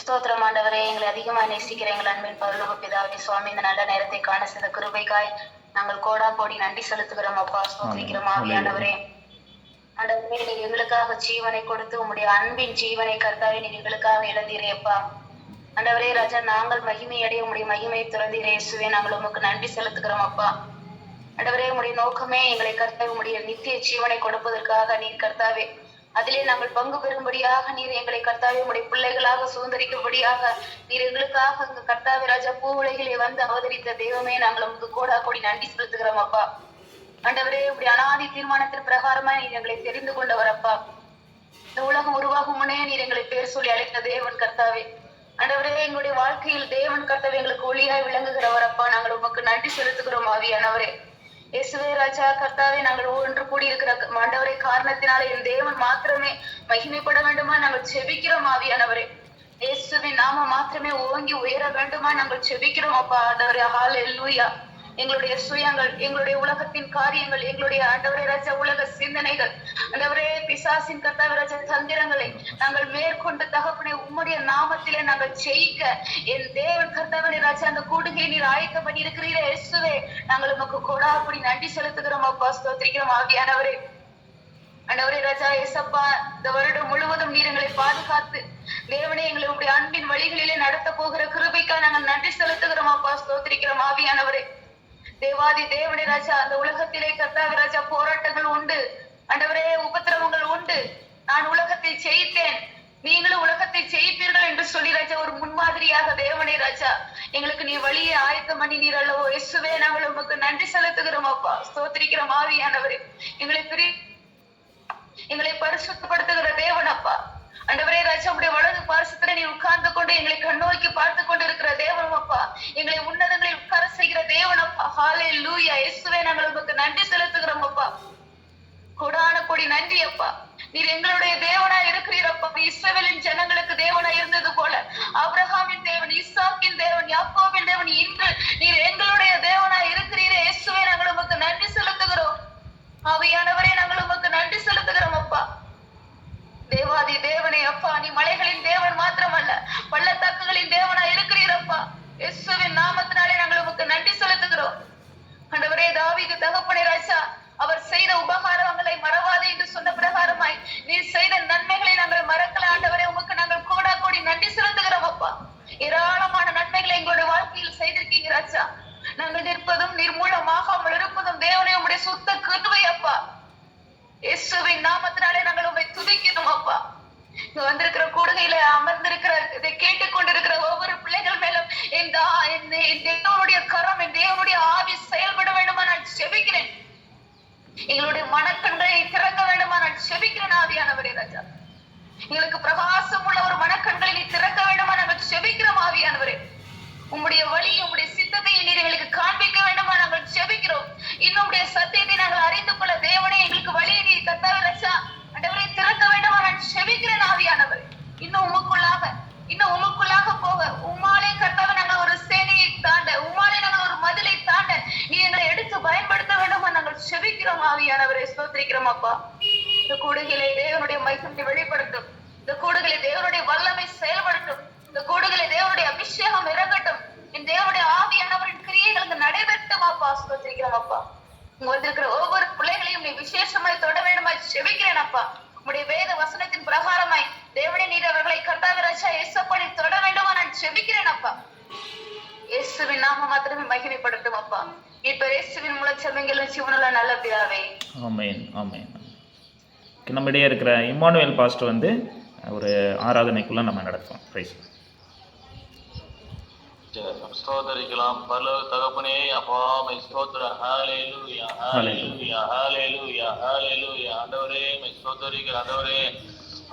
ஸ்தோத்திரம் ஆண்டவரே. எங்களை அதிகமாக நேசிக்கிற எங்கள் அன்பின் பரலோக பிதாவே சுவாமி, இந்த நல்ல நேரத்தை காண செய்த கிருபைக்காய் நாங்கள் கோடா கோடி நன்றி செலுத்துகிறோம் அப்பா. ஸ்தோத்திரிக்கிறோம் ஆவியானவரே. ஆண்டவரே, நீ எங்களுக்காக ஜீவனை கொடுத்து உம்முடைய அன்பின் ஜீவனை கர்த்தாவே நீ எங்களுக்காக இழந்தீரே அப்பா. ஆண்டவரே ராஜா, நாங்கள் மகிமை அடைய உம்முடைய மகிமை துறந்தீரே இயேசுவே. நாங்கள் உமக்கு நன்றி செலுத்துகிறோம் அப்பா. ஆண்டவரே, உம்முடைய நோக்கமே எங்களை கர்த்தாவே உம்முடைய நித்திய ஜீவனை கொடுப்பதற்காக நீர் கர்த்தாவே அதிலே நாங்கள் பங்கு பெறும்படியாக நீர் எங்களை கர்த்தாவே உம்முடைய பிள்ளைகளாக சுதந்திரிக்கும்படியாக நீர் எங்களுக்காக அங்கு கர்த்தாவே ராஜா பூ உலகிலே வந்து அவதரித்த தெய்வமே, நாங்கள் உமக்கு கோடா கோடி நன்றி செலுத்துகிறோம் அப்பா. ஆண்டவரே, உடைய அனாதி தீர்மானத்தின் பிரகாரமா நீர் எங்களை தெரிந்து கொண்டவர் அப்பா. இந்த உலகம் உருவாகும் முன்னே நீர் எங்களை பேர் சொல்லி அழைத்த தேவன் கர்த்தாவே. ஆண்டவரே, எங்களுடைய வாழ்க்கையில் தேவன் கர்த்தாவே எங்களுக்கு ஒளியாய் விளங்குகிறவர் அப்பா. நாங்கள் உமக்கு நன்றி செலுத்துகிறோம் ஆவியானவரே. இயேசுவே ராஜா கர்த்தாவே, நாங்கள் ஒன்று கூடி இருக்கிற ஆண்டவரே காரணத்தினால என் தேவன் மாத்திரமே மகிமைப்பட வேண்டுமா நாங்கள் செபிக்கிறோம் ஆவியானவரே. இயேசுவின் நாம மாத்திரமே ஓங்கி உயர வேண்டுமா நாங்கள் செபிக்கிறோம் அப்பா. ஆண்டவரே ஹல்லேலூயா. எங்களுடைய சுயங்கள், எங்களுடைய உலகத்தின் காரியங்கள், எங்களுடைய ஆண்டவரே ராஜா உலக சிந்தனைகள், ஆண்டவரே பிசாசின் கர்த்தாவே ராஜா தந்திரங்களை நாங்கள் மேற்கொண்டு தகப்பனே உம்முடைய நாமத்திலே நாங்கள் ஜெயிக்க என் தேவன் கர்த்தாவே ராஜா அந்த கூடுகையை நீர் ஆயத்த பண்ணி இருக்கிறீரே இயேசுவே. நாங்கள் உமக்கு கொடா அப்படி நன்றி செலுத்துகிறோம் அப்பா. ஸ்தோத்திரிக்கிறோம் ஆவியானவரே. ஆண்டவரே ராஜா ஏசப்பா, இந்த வருடம் முழுவதும் நீர் எங்களை பாதுகாத்து தேவனே எங்களை உடைய அன்பின் வழிகளிலே நடத்த போகிற கிருபைக்காக நாங்கள் நன்றி செலுத்துகிறோம் அப்பா. ஸ்தோத்திரிக்கிறோம் ஆவியானவரே. தேவாதி தேவனே ராஜா, அந்த உலகத்திலே கர்த்தாவே ராஜா போராட்டங்கள் உண்டு ஆண்டவரே, உபத்திரவங்கள் உண்டு. நான் உலகத்தை ஜெயித்தேன், நீங்களும் உலகத்தை ஜெயிப்பீர்கள் என்று சொல்லி ராஜா ஒரு முன்மாதிரியாக தேவனே ராஜா எங்களுக்கு நீ வழியை ஆயத்தம் பண்ணி நீர் அல்லவோ இயேசுவே. நாங்கள் உமக்கு நன்றி செலுத்துகிறோம் அப்பா. ஸ்தோத்திரிக்கிறோம் ஆவியானவரே. எங்களை பரிசுத்தப்படுத்துகிற தேவன் அப்பா. ஆண்டவரே ராஜா, உடைய வலது பார்சத்துல நீ உட்கார்ந்து கொண்டு எங்களை கண்ணோக்கி பார்த்து கொண்டு இருக்கிற தேவன் அப்பா. எங்களை உன்னதங்களில் உட்கார செய்கிற தேவன் அப்பா. ஹல்லேலூயா. இயேசுவே, நாங்கள் உமக்கு நன்றி செலுத்துகிறோம் அப்பா. கொடான கொடி நன்றி அப்பா. நீர் எங்களுடைய தேவனா இருக்கிறீரப்பா. இஸ்ரவேலின் ஜனங்களுக்கு தேவனா இருந்தது போல ஆபிரகாமின் தேவன், ஈசாக்கின் தேவன், யாக்கோபின் தேவன், இன்று நீர் எங்களுடைய தேவனா இருக்கிறீரே இயேசுவே. நாங்கள் உமக்கு நன்றி செலுத்துகிறோம் ஆவியானவரே. நாங்கள் உமக்கு நன்றி செலுத்துகிறோம் அப்பா. தேவாதி தேவனே அப்பா, நீ மலைகளின் தேவன் மாத்திரமல்ல பள்ளத்தாக்குகளின் தேவனா இருக்கிறீரப்பா. இயேசுவின் நாமத்தினாலே நாங்கள் உமக்கு நன்றி செலுத்துகிறோம் ஆண்டவரே. தாவீது தகப்பனே ராஜா, அவர் செய்த உபகாரங்களை மறவாதே என்று சொன்ன பிரகாரமாய் நீர் செய்த நன்மைகளை நாங்கள் மறக்கல ஆண்டவரே. உமக்கு நாங்கள் கோடா கோடி நன்றி செலுத்துகிறோம் அப்பா. ஏராளமான நன்மைகளை எங்களுடைய வாழ்க்கையில் செய்திருக்கீங்க ராஜா. நாங்கள் நிற்பதும் நிர்மூலமாகாமல் இருப்பதும் தேவனே உம்முடைய சுத்த கிருபை அப்பா. இயேசுவின் நாமத்தினாலே நாங்கள் உம்மை துதிக்கிறோம் அப்பா. இங்க வந்திருக்கிற கூடுகையில அமர்ந்திருக்கிற இதை கேட்டுக்கொண்டிருக்கிற ஒவ்வொரு பிள்ளைகள் மேலும் என் தேவனுடைய கரம், என் தேவனுடைய ஆவி செயல்பட வேண்டுமா நான் செபிக்கிறேன். எங்களுடைய மனக்கண்களை திறக்க வேண்டுமா நான் செபிக்கிறேன் ஆவியானவரே ராஜா. எங்களுக்கு பிரகாசம் உள்ள ஒரு மனக்கண்களை நீ திறக்க வேண்டுமா நாங்கள் செபிக்கிறோம் ஆவியானவரே. உம்முடைய வழி, உம்முடைய சித்தத்தை நீர் எங்களுக்கு காண்பிக்க வேண்டுமா நாங்கள் செபிக்கிறோம். இன்னும் சத்தியத்தை நாங்கள் அறிந்து கொள்ள தேவனே எங்களுக்கு வழியை நீ கர்த்தாவே ராஜா ஆண்டவரே திறக்க வேண்டுமா நான் செபிக்கிறேன் ஆவியானவரே. இன்னும் உமக்குள்ளாக போக உம்மாலே கர்த்தாவே நாங்கள் ஒரு சேனையை தாண்ட, உம்மாலே நாங்கள் ஒரு மதிலை தாண்ட நீ எங்களை எடுத்து பயன்படுத்த வேண்டுமா நாங்கள் செபிக்கிறோம் ஆவியானவரே. ஸ்தோத்திரிக்கிறோம் அப்பா. இந்த கூடுகளை தேவனுடைய மகிமை வெளிப்படுத்தும். இந்த கூடுகளை தேவனுடைய வல்லமை செயல்படுத்தும். இந்த கூடுகளை தேவனுடைய அபிஷேகம் இறங்கட்டும். என் தேவனுடைய ஆவியானவரின் கிரியைகள் நடைபெறட்டும் அப்பா. ஸ்தோத்திரிக்கிறோம் அப்பா. இங்க வந்திருக்கிற ஒவ்வொரு பிள்ளைகளையும் நீ விசேஷமாய் தொட வேண்டுமாய் செபிக்கிறேன் அப்பா. உம்முடைய வேத வசனத்தின் பிரகாரமாய் தேவனே நீர் அவர்களை கர்த்தாவே ராஜா இயேசுப்படி தொட வேண்டுமா நான் செபிக்கிறேன் அப்பா. இயேசுவின் நாமம் மாத்திரமே மகிமைப்படட்டும் அப்பா. இப்ப இயேசுவின் மூலம் செபிக்கிறோம் ஜீவனுள்ள நல்ல பிதாவே. ஆமென் ஆமென். நம்மிடையே இருக்கிற இம்மானுவேல் பாஸ்டர் வந்து ஒரு ஆராதனைக்குள்ள நம்ம நடத்துவோம். பிரைஸ் ஸ்தோத்தரிக்கலாம். பரலோக தகப்பனே அப்பா மை ஸ்தோத்திரம். ஹல்லேலூயா ஹல்லேலூயா ஹல்லேலூயா ஹல்லேலூயா. ஆண்டவரே மை ஸ்தோத்தரிக்கிறோம். ஆண்டவரே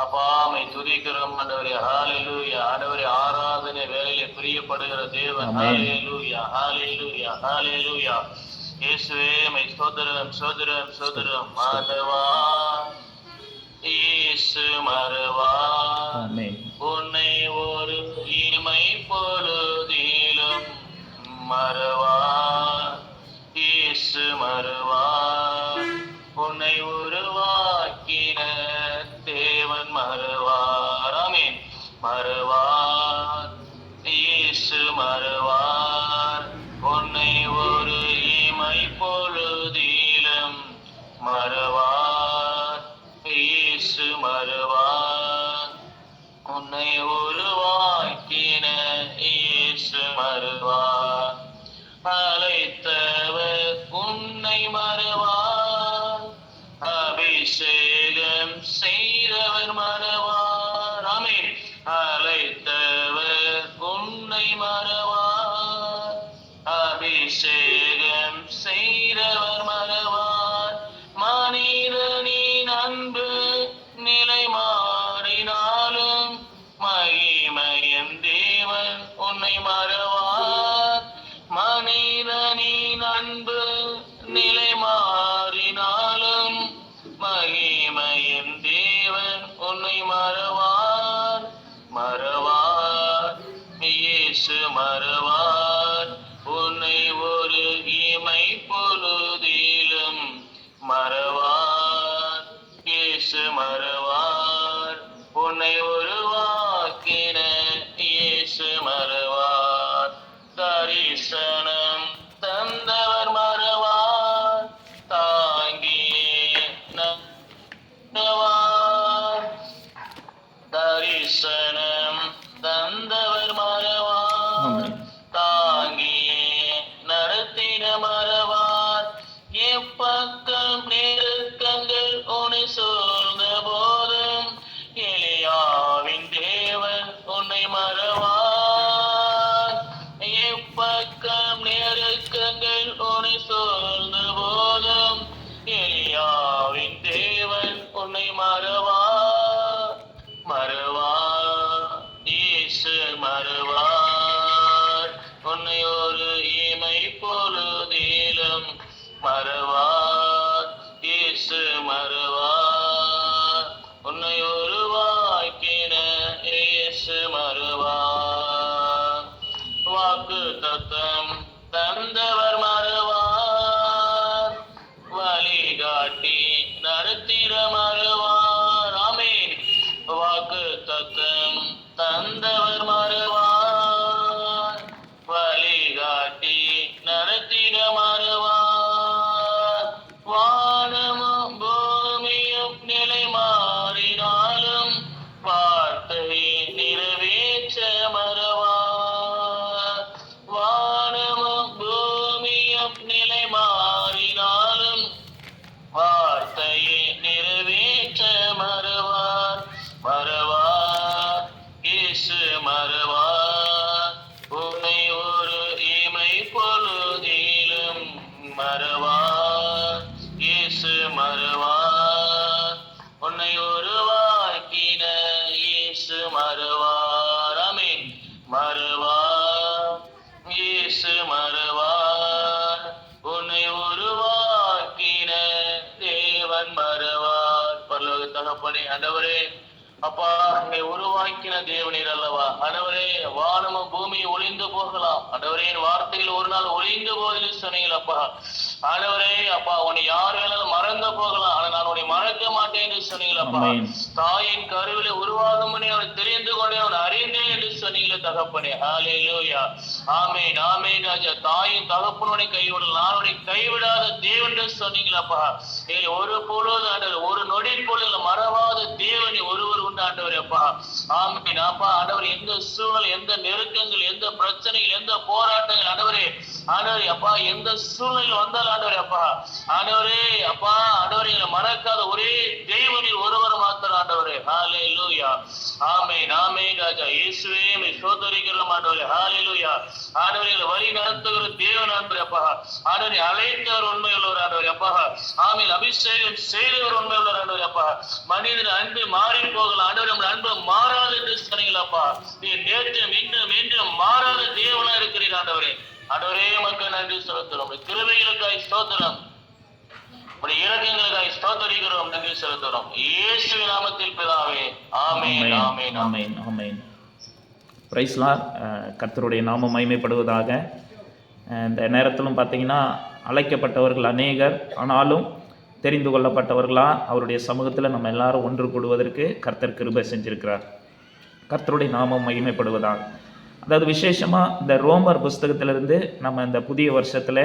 அப்பா மை துதிக்கிறோம். ஆண்டவரே ஹல்லேலூயா. ஆண்டவரே ஆராதனை வேளையிலே பிரியப்படுகிற தேவன். ஹல்லேலூயா ஹல்லேலூயா ஹல்லேலூயா. இயேசுவே மை ஸ்தோத்திரம் ஸ்தோத்திரம் ஸ்தோத்திரம். ஆண்டவா இயேசு மறவா உன்னை ஒரு இமை பொழுதிலும் மறவா. இயேசு மறவா உன்னை உருவாக்கின தேவன் மறவார். ஆமென். மறவா உன்னை உருவாக்கின இயேசு மறுவார். அழைத்தவர் உன்னை மறுவார். அபிஷேகம் செய்தவர் மறுவார். ஆமென். அழைத்தவர் உன்னை மறுவார். அபிஷேகம் செய்தவர் மறுவார். மனிதனின் அன்பு நிலை மாறினாலும் மகிமையின் தேவன் உன்னை மறவார். மனிதனின் அன்பு நிலை மாறினாலும் மகிமையின் தேவன் உன்னை மறவார். மறவார் இயேசு மறவார். உன்னை ஒரு இமை பொழுதிலும் மறவார். இயேசு மறவார். உன்னை உருவாக்கின இயேசு மறவார். தரிசனம் தந்தவர் மறவார். தாங்கிய மறவார். தரிசனம் தந்தவர் மறவார். தாங்கிய நடத்தின மறவார். எப்பக்கம் நெருக்கங்கள் உன்னை சூழ்ந்த போதும் எலியாவின் தேவன் உன்னை மறவார். எப்பக்கம் நெருக்கங்கள் உன்னை சூழ்ந்த போதும் எலியாவின் தேவன் உன்னை மறவார். மறவார் இயேசு மறவார். உன்னை ஒரு இமை பொழுதிலும் மறவார். இயேசு மறவார். உன்னை உருவாக்கின இயேசு மறவார். வாக்கு தத்தம் தந்தவர் மறவார். வழிகாட்டி நடத்திட மறவார். ஆமென். வாக்கு தத்தம் தந்தவர் மறவார். வழிகாட்டி நடத்திட மறவார். வானமும் பூமியும் நிலை மாறினாலும் வார்த்தையை நிறைவேற்ற மறவார். வானமும் பூமியும் நிலை மாறினாலும் வார்த்தையை நிறைவேற்ற மறவார். மறவார் இயேசு மறவார். உன்னை ஒரு இமை பொழுதிலும் மறவார். இயேசு மறவார். உன்னை உருவாக்கின இயேசு மறவார். ஆமென். மறவார் இயேசு மறவார். உன்னை உருவாக்கின தேவன் மறவார். பரலோக தகப்பனே, ஆண்டவரே அப்பா, என்னை உருவாக்கின தேவனீர் அல்லவா. ஆண்டவரே, வானமும் பூமி ஒளிந்து போகலாம். ஆண்டவரே, என் வார்த்தைகள் ஒரு நாள் ஒளிந்து போவதில் சொன்னீங்கள் அப்பா. ஆண்டவரே அப்பா, உன்னை யார் வேணாலும் மறந்து போகலாம், ஆனா நான் உன்னை மறக்க மாட்டேன் என்று சொன்னீங்கள் அப்பா. தாயின் கருவிலே உருவாகும் முன்னே அவனை தெரிந்து கொண்டே அவனை அறிந்தேன் என்று சொன்னீங்களே தகப்பனே. ஹல்லேலூயா. ஆமென் ஆமென் ராஜா. தாயின் தகப்பனுடைய கைவிடல், நான் உன்னை கைவிடாத தேவன் என்று சொன்னீங்களப்பா. ஒரு பொழுது ஆண்டவர், ஒரு நொடி பொழுது மறவாத தேவனை ஒருவர் உண்டு ஆண்டவர் அப்பா. ஆமென் அப்பா. ஆண்டவர், எந்த சூழ்நிலை, எந்த நெருக்கங்கள், எந்த பிரச்சனைகள், எந்த போராட்டங்கள் ஆண்டவரே, ஆண்டவரே அப்பா, எந்த சூழ்நிலை வந்தால் ஆண்டவரே அப்பா, ஆண்டவரே அப்பா, ஆண்டவரே எங்களை மறக்காத ஒரே தேவனில் ஒருவர் மாத்திரம் ஆண்டவரே. ஹல்லேலூயா. ஆமென் ஆமென் ராஜா. இயேசுவே உம்மை ஸ்தோத்திரிக்கிறோம் ஆண்டவரே. ஹல்லேலூயா. ஆண்டவரே, எங்களை வழி நடத்துகிற தேவன் ஆண்டவரே அப்பா. ஆண்டவரே, அழைத்தவர் உண்மையுள்ளவர் ஆண்டவரே அப்பா. ஆமென். அபிஷேகம் செய்தவர் உண்மையுள்ளவர் ஆண்டவரே அப்பா. மனிதன் அன்பு மாறி போகலாம் ஆண்டவரே, நம்முடைய அன்பு மாறாத என்று சொன்னீங்களப்பா. நீ நேற்று மீண்டும் மீண்டும் மாறாத தேவனா இருக்கிறீர் ஆண்டவரே. ஆண்டவரே, மக்கள் நன்றி செலுத்துறோம். கிருபைகளுக்காய் ஸ்தோத்திரம், இரக்கங்களுக்காய் ஸ்தோத்திரிக்கிறோம், நன்றி செலுத்துறோம். இயேசுவின் நாமத்தில் பிதாவே. ஆமென் ஆமென் ஆமென் ஆமென். Praise Lord. கர்த்தருடைய நாமம் மகிமைப்படுவதாக. இந்த நேரத்திலும் பார்த்தீங்கன்னா அழைக்கப்பட்டவர்கள் அநேகர், ஆனாலும் தெரிந்து கொள்ளப்பட்டவர்களா அவருடைய சமூகத்தில் நம்ம எல்லாரும் ஒன்று கூடுவதற்கு கர்த்தர் கிருபை செஞ்சிருக்கிறார். கர்த்தருடைய நாமம் மகிமைப்படுவதாக. அதாவது விசேஷமாக இந்த ரோமர் புஸ்தகத்திலிருந்து நம்ம இந்த புதிய வருஷத்தில்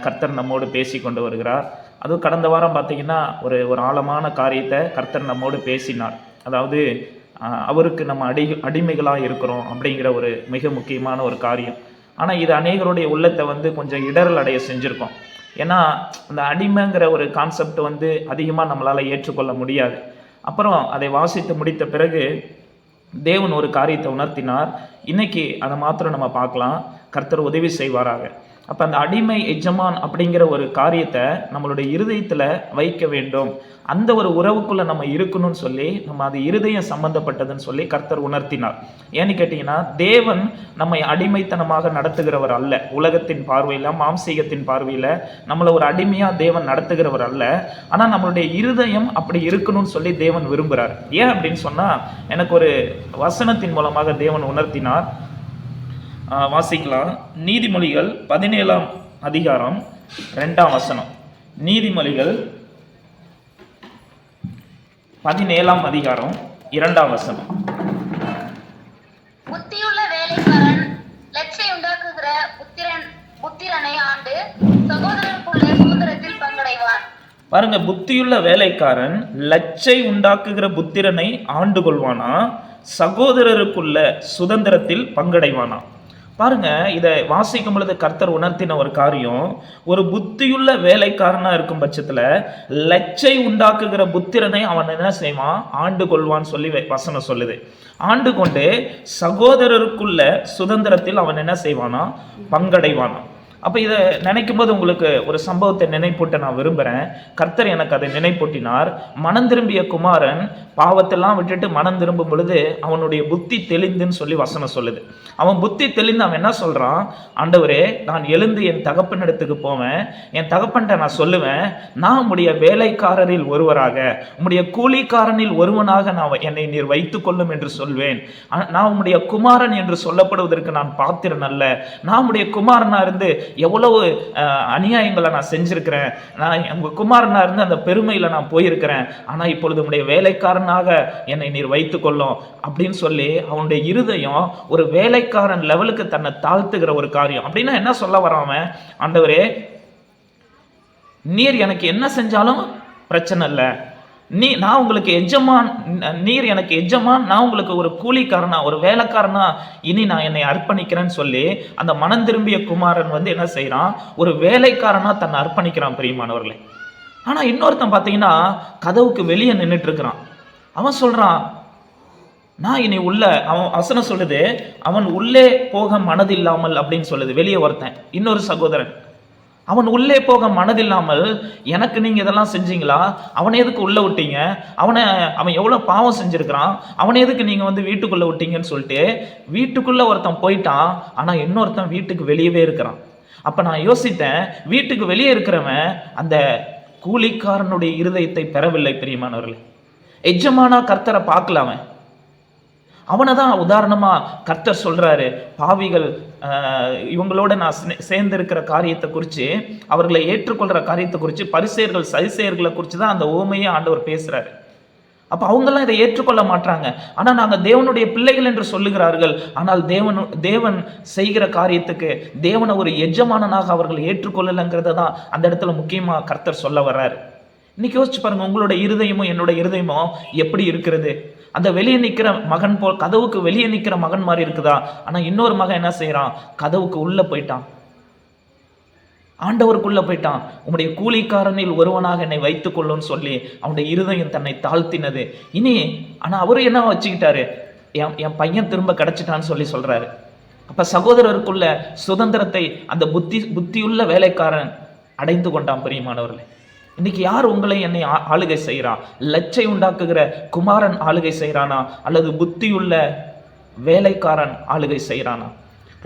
கர்த்தர் நம்மோடு பேசி கொண்டு வருகிறார். அதுவும் கடந்த வாரம் பார்த்திங்கன்னா ஒரு ஆழமான காரியத்தை கர்த்தர் நம்மோடு பேசினார். அதாவது அவருக்கு நம்ம அடிமைகளாக இருக்கிறோம் அப்படிங்கிற ஒரு மிக முக்கியமான ஒரு காரியம். ஆனால் இது அநேகருடைய உள்ளத்தை வந்து கொஞ்சம் இடரல் அடைய செஞ்சுருக்கோம். ஏன்னா அந்த அடிமைங்கிற ஒரு கான்செப்ட் வந்து அதிகமாக நம்மளால் ஏற்றுக்கொள்ள முடியாது. அப்புறம் அதை வாசித்து முடித்த பிறகு தேவன் ஒரு காரியத்தை உணர்த்தினார். இன்னைக்கு அதை மாத்திரம் நம்ம பார்க்கலாம். கர்த்தர் உதவி செய்வாராக. அப்போ அந்த அடிமை எஜமான் அப்படிங்கிற ஒரு காரியத்தை நம்மளுடைய இருதயத்தில் வைக்க வேண்டும். அந்த ஒரு உறவுக்குள்ளே நம்ம இருக்கணும்னு சொல்லி நம்ம அது இருதயம் சம்பந்தப்பட்டதுன்னு சொல்லி கர்த்தர் உணர்த்தினார். ஏன்னு கேட்டிங்கன்னா, தேவன் நம்மை அடிமைத்தனமாக நடத்துகிறவர் அல்ல. உலகத்தின் பார்வையில், மாம்சீகத்தின் பார்வையில் நம்மளை ஒரு அடிமையாக தேவன் நடத்துகிறவர் அல்ல. ஆனால் நம்மளுடைய இருதயம் அப்படி இருக்கணும்னு சொல்லி தேவன் விரும்புகிறார். ஏன் அப்படின்னு சொன்னால், எனக்கு ஒரு வசனத்தின் மூலமாக தேவன் உணர்த்தினார். வாசிக்கலாம். நீதிமொழிகள் 17ஆம் அதிகாரம் 2ஆம் வசனம். நீதிமொழிகள் 17ஆம் அதிகாரம் 2ஆம் வசனம். புத்தியுள்ள வேலைக்காரன் லட்சை உண்டாக்குகிற புத்திரனை ஆண்டு சகோதரருக்குள்ள சுதந்திரத்தில் பங்கடைவான். பாருங்க, புத்தியுள்ள வேலைக்காரன் லட்சை உண்டாக்குகிற புத்திரனை ஆண்டு கொள்வானா, சகோதரருக்குள்ள சுதந்திரத்தில் பங்கடைவானா. பாருங்க, இதை வாசிக்கும் பொழுது கர்த்தர் உணர்த்தின ஒரு காரியம், ஒரு புத்தியுள்ள வேலைக்காரனா இருக்கும் பட்சத்துல லட்சை உண்டாக்குகிற புத்திரனை அவன் என்ன செய்வான், ஆண்டு கொள்வான்னு சொல்லி வசனம் சொல்லுது. ஆண்டு கொண்டு சகோதரருக்குள்ள சுதந்திரத்தில் அவன் என்ன செய்வானா, பங்கடைவானா. அப்போ இதை நினைக்கும் போது உங்களுக்கு ஒரு சம்பவத்தை நினைப்பூட்ட நான் விரும்புகிறேன். கர்த்தர் எனக்கு அதை நினைப்பூட்டினார். மனம் திரும்பிய குமாரன் பாவத்தெல்லாம் விட்டுட்டு மனம் திரும்பும் பொழுது அவனுடைய புத்தி தெளிந்துன்னு சொல்லி வசனம் சொல்லுது. அவன் புத்தி தெளிந்து அவன் என்ன சொல்கிறான், ஆண்டவரே, நான் எழுந்து என் தகப்பனிடத்துக்கு போவேன், என் தகப்பன்கிட்ட நான் சொல்லுவேன், நான் உம்முடைய வேலைக்காரரில் ஒருவராக, உம்முடைய கூலிக்காரனில் ஒருவனாக நான் என்னை நீர் வைத்துக் கொள்ளும் என்று சொல்வேன். நான் உம்முடைய குமாரன் என்று சொல்லப்படுவதற்கு நான் பாத்திரன் அல்ல. நான் உம்முடைய குமாரனா இருந்து எவ்வளவு அநியாயங்களை நான் செஞ்சிருக்கிறேன், நான் உங்க குமாரனா இருந்து அந்த பெருமையில நான் போயிருக்கிறேன், ஆனா இப்பொழுது உடைய வேலைக்காரனாக என்னை நீர் வைத்துக் கொள்ளும் அப்படின்னு சொல்லி அவனுடைய இருதயம் ஒரு வேலைக்காரன் லெவலுக்கு தன்னை தாழ்த்துகிற ஒரு காரியம். அப்படின்னா என்ன சொல்ல வராம, ஆண்டவரே, நீர் எனக்கு என்ன செஞ்சாலும் பிரச்சனை இல்லை, நான் உங்களுக்கு எஜமான், நீர் எனக்கு எஜமான், நான் உங்களுக்கு ஒரு கூலிக்காரனா, ஒரு வேலைக்காரனா இனி நான் என்னை அர்ப்பணிக்கிறேன்னு சொல்லி அந்த மனம் திரும்பிய குமாரன் வந்து என்ன செய்யறான், ஒரு வேலைக்காரனா தன்னை அர்ப்பணிக்கிறான். பிரியமானவர்களே, ஆனா இன்னொருத்தன் பார்த்தீங்கன்னா கதவுக்கு வெளியே நின்றுட்டு இருக்கிறான். அவன் சொல்றான், நான் இனி உள்ள, அவன் வசனம் சொல்லுது, அவன் உள்ளே போக மனதில்லாமல் அப்படின்னு சொல்லுது. வெளியே ஒருத்தன், இன்னொரு சகோதரன், அவன் உள்ளே போக மனதில்லாமல், எனக்கு நீங்க இதெல்லாம் செஞ்சீங்களா, அவனை எதுக்கு உள்ள விட்டீங்க, அவன் எவ்வளவு பாவம் செஞ்சிருக்கிறான், அவனை எதுக்கு நீங்க வந்து வீட்டுக்குள்ள விட்டீங்கன்னு சொல்லிட்டு வீட்டுக்குள்ள ஒருத்தன் போயிட்டான். ஆனா இன்னொருத்தன் வீட்டுக்கு வெளியவே இருக்கிறான். அப்ப நான் யோசித்தேன், வீட்டுக்கு வெளியே இருக்கிறவன் அந்த கூலிக்காரனுடைய இருதயத்தை பெறவில்லை. பிரியமானவர்களே, எஜமானா கர்த்தரை பார்க்கல, அவனை தான் உதாரணமா கர்த்தர் சொல்றாரு. பாவிகள் இவங்களோட நான் சேர்ந்திருக்கிற காரியத்தை குறித்து, அவர்களை ஏற்றுக்கொள்கிற காரியத்தை குறித்து, பரிசேயர்கள் சதிசேயர்களை குறித்து தான் அந்த ஓமையை ஆண்டவர் பேசுறாரு. அப்போ அவங்கெல்லாம் இதை ஏற்றுக்கொள்ள மாட்டாங்க. ஆனால் நாங்கள் தேவனுடைய பிள்ளைகள் என்று சொல்லுகிறார்கள். ஆனால் தேவன் செய்கிற காரியத்துக்கு தேவனை ஒரு எஜமானனாக அவர்கள் ஏற்றுக்கொள்ளலைங்கிறத தான் அந்த இடத்துல முக்கியமாக கர்த்தர் சொல்ல வர்றாரு. இன்னைக்கு யோசிச்சு பாருங்க, உங்களோட இருதயமும் என்னோட இருதயமும் எப்படி இருக்கிறது? அந்த வெளியே நிற்கிற மகன் போல், கதவுக்கு வெளியே நிற்கிற மகன் மாதிரி இருக்குதா? ஆனால் இன்னொரு மகன் என்ன செய்யறான், கதவுக்கு உள்ள போயிட்டான், ஆண்டவருக்குள்ள போயிட்டான். உங்களுடைய கூலிக்காரனில் ஒருவனாக என்னை வைத்துக் கொள்ளும்னு சொல்லி அவனுடைய இருதயம் தன்னை தாழ்த்தினது. இனி ஆனா அவரு என்ன வச்சுக்கிட்டாரு, என் பையன் திரும்ப கிடைச்சிட்டான்னு சொல்லி சொல்றாரு. அப்ப சகோதரருக்குள்ள சுதந்திரத்தை அந்த புத்தியுள்ள வேலைக்காரன் அடைந்து கொண்டான். பிரியமானவர்களே, இன்னைக்கு யார் உங்களை என்னை ஆளுகை செய்கிறான்? லட்சை உண்டாக்குகிற குமாரன் ஆளுகை செய்கிறானா, அல்லது புத்தியுள்ள வேலைக்காரன் ஆளுகை செய்கிறானா?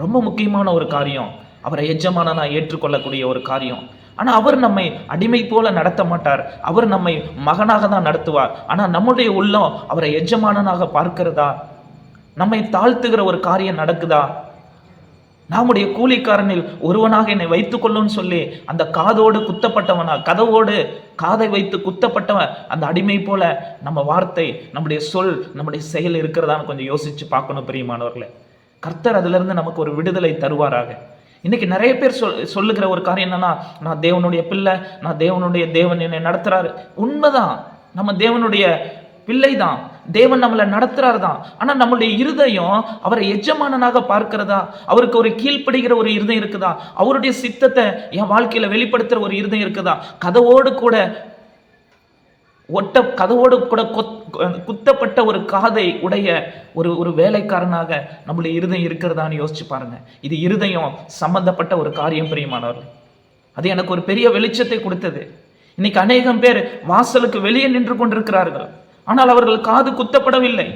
ரொம்ப முக்கியமான ஒரு காரியம், அவரை எஜமானனா ஏற்றுக்கொள்ளக்கூடிய ஒரு காரியம். ஆனால் அவர் நம்மை அடிமை போல நடத்த மாட்டார், அவர் நம்மை மகனாக தான் நடத்துவார். ஆனால் நம்முடைய உள்ளம் அவரை எஜமானனாக பார்க்கிறதா? நம்மை தாழ்த்துகிற ஒரு காரியம் நடக்குதா? நம்முடைய கூலிக்காரனில் ஒருவனாக என்னை வைத்துக் கொள்ளும்னு சொல்லி அந்த காதோடு குத்தப்பட்டவனா, கதவோடு காதை வைத்து குத்தப்பட்டவன் அந்த அடிமை போல நம்ம வார்த்தை, நம்முடைய சொல், நம்முடைய செயல் இருக்கிறதான்னு கொஞ்சம் யோசிச்சு பார்க்கணும். பிரியமானவர்களே, கர்த்தர் அதுல இருந்து நமக்கு ஒரு விடுதலை தருவாராக. இன்னைக்கு நிறைய பேர் சொல்லுகிற ஒரு காரியம் என்னன்னா, நான் தேவனுடைய பிள்ளை, நான் தேவன் என்னை நடத்துறாரு. உண்மைதான், நம்ம தேவனுடைய பிள்ளை தான். தேவன் நம்மளை நடத்துறாரு தான். ஆனா நம்மளுடைய இருதயம் அவரை எஜமானனாக பார்க்கிறதா, அவருக்கு ஒரு கீழ்ப்படுகிற ஒரு இருதயம் இருக்குதா, அவருடைய சித்தத்தை என் வாழ்க்கையில வெளிப்படுத்துற ஒரு இருதயம் இருக்குதா, கதவோடு கூட குத்தப்பட்ட ஒரு காதை உடைய ஒரு வேலைக்காரனாக நம்மளுடைய இருதயம் இருக்கிறதான்னு யோசிச்சு பாருங்க. இது இருதயம் சம்பந்தப்பட்ட ஒரு காரியம் பிரியமானவர்கள். அது எனக்கு ஒரு பெரிய வெளிச்சத்தை கொடுத்தது. இன்னைக்கு அநேகம் பேர் வாசலுக்கு வெளியே நின்று கொண்டிருக்கிறார்கள், ஆனால் அவர்கள் காது குத்தப்படவில்லை.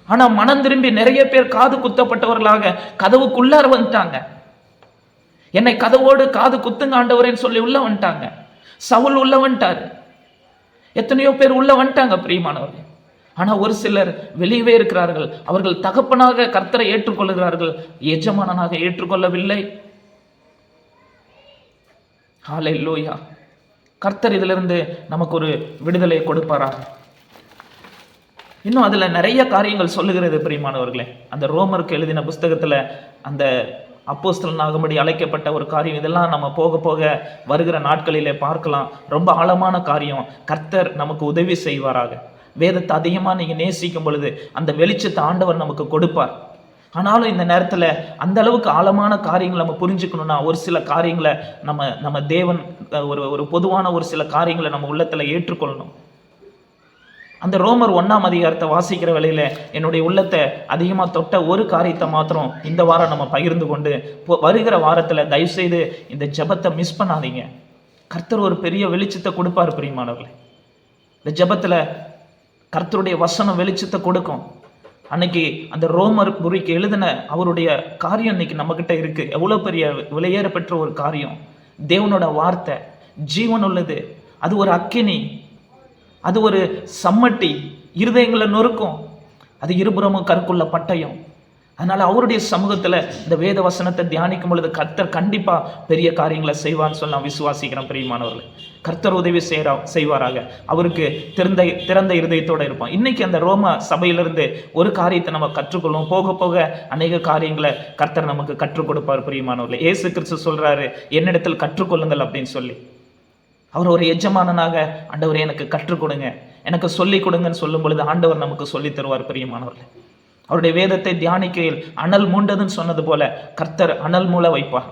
ஆனா மனம் திரும்பி நிறைய பேர் காது குத்தப்பட்டவர்களாக கதவுக்குள்ளார வந்துட்டாங்க. என்னை கதவோடு காது குத்துங்க ஆண்டவரேன்னு சொல்லி உள்ள வந்துட்டாங்க. சவுல் உள்ள வந்துட்டாரு, எத்தனையோ பேர் உள்ள வந்துட்டாங்க பிரியமானவர்கள். ஆனா ஒரு சிலர் வெளியவே இருக்கிறார்கள். அவர்கள் தகப்பனாக கர்த்தரை ஏற்றுக்கொள்ளுகிறார்கள், எஜமானனாக ஏற்றுக்கொள்ளவில்லை. ஹல்லேலூயா. கர்த்தர் இதிலிருந்து நமக்கு ஒரு விடுதலை கொடுப்பாரா? இன்னும் அதுல நிறைய காரியங்கள் சொல்லுகிறது பிரியமானவர்களே. அந்த ரோமருக்கு எழுதின புஸ்தகத்துல அந்த அப்போஸ்தலனாகும்படி அழைக்கப்பட்ட ஒரு காரியம், இதெல்லாம் நம்ம போக போக வருகிற நாட்களிலே பார்க்கலாம். ரொம்ப ஆழமான காரியம். கர்த்தர் நமக்கு உதவி செய்வாராக. வேதத்தை அதிகமாக நீங்கள் நேசிக்கும் பொழுது அந்த வெளிச்சத்தை ஆண்டவர் நமக்கு கொடுப்பார். ஆனாலும் இந்த நேரத்தில் அந்த அளவுக்கு ஆழமான காரியங்களை நம்ம புரிஞ்சுக்கணும்னா ஒரு சில காரியங்களை நம்ம தேவன் ஒரு பொதுவான ஒரு சில காரியங்களை நம்ம உள்ளத்தில் ஏற்றுக்கொள்ளணும். அந்த ரோமர் 1ஆம் அதிகாரத்தை வாசிக்கிற வேளையில என்னுடைய உள்ளத்தை அதிகமாக தொட்ட ஒரு காரியத்தை மாத்திரம் இந்த வாரம் நம்ம பகிர்ந்து கொண்டு வருகிற வாரத்தில் தயவுசெய்து இந்த ஜெபத்தை மிஸ் பண்ணாதீங்க. கர்த்தர் ஒரு பெரிய வெளிச்சத்தை கொடுப்பார் பிரியமானவர்களே. இந்த ஜெபத்தில் கர்த்தருடைய வசனம் வெளிச்சத்தை கொடுக்கும். அன்னைக்கு அந்த ரோமர் புரிக்கு எழுதின அவருடைய காரியம் இன்னைக்கு நம்மகிட்ட இருக்கு. எவ்வளோ பெரிய விலையேற பெற்ற ஒரு காரியம். தேவனோட வார்த்தை ஜீவன் உள்ளது. அது ஒரு அக்கினி, அது ஒரு சம்மட்டி, இருதயங்களை நொறுக்கும். அது இருபுறமும் கற்குள்ள பட்டயம். அதனால அவருடைய சமூகத்துல இந்த வேத வசனத்தை தியானிக்கும் பொழுது கர்த்தர் கண்டிப்பா பெரிய காரியங்களை செய்வான்னு சொல்லி நான் விசுவாசிக்கிறேன் பிரியமானவர்களே. கர்த்தர் உதவி செய்வாராக. அவருக்கு திறந்த இருதயத்தோட இருப்போம். இன்னைக்கு அந்த ரோம சபையிலிருந்து ஒரு காரியத்தை நம்ம கற்றுக்கொள்ளும். போக போக அநேக காரியங்களை கர்த்தர் நமக்கு கற்றுக் கொடுப்பார் பிரியமானவர்களே. இயேசு கிறிஸ்து சொல்றாரு, என்னிடத்தில் கற்றுக்கொள்ளுங்கள் அப்படின்னு சொல்லி. அவர் ஒரு எஜமானனாக ஆண்டவர் எனக்கு கற்றுக் கொடுங்க, எனக்கு சொல்லிக் கொடுங்கன்னு சொல்லும் பொழுது ஆண்டவர் நமக்கு சொல்லி தருவார் பிரியமானவர்களே. அவருடைய வேதத்தை தியானிக்கையில் அனல் மூண்டதுன்னு சொன்னது போல கர்த்தர் அனல் மூல வைப்பார்.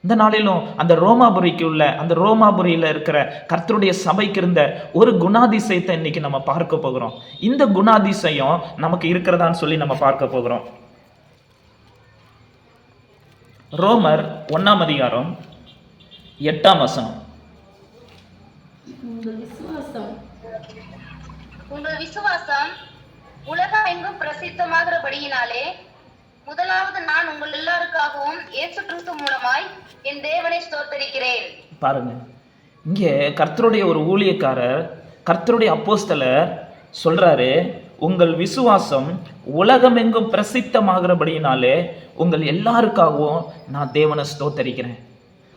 இந்த நாளிலும் அந்த ரோமாபுரியில இருக்கிற கர்த்தருடைய சபைக்கு இருந்த ஒரு குணாதிசயத்தை இன்னைக்கு நம்ம பார்க்க போகிறோம். இந்த குணாதிசயம் நமக்கு இருக்கிறதான்னு சொல்லி நம்ம பார்க்க போகிறோம். ரோமர் 1ஆம் அதிகாரம் 8ஆம் வசனம். உங்கள் விசுவாசம் உலகம் எங்கும் பிரசித்தமாகிறபடியினாலே முதலாவது நான் உங்கள் எல்லாருக்காகவும் இயேசு கிறிஸ்து மூலமாய் என் தேவனை ஸ்தோத்தரிக்கிறேன். பாருங்க, இங்கே கர்த்தருடைய ஒரு ஊழியக்காரர், கர்த்தருடைய அப்போஸ்தலர் சொல்றாரு, உங்கள் விசுவாசம் உலகமெங்கும் பிரசித்தமாகிறபடியினாலே உங்கள் எல்லாருக்காகவும் நான் தேவனை ஸ்தோத்தரிக்கிறேன்.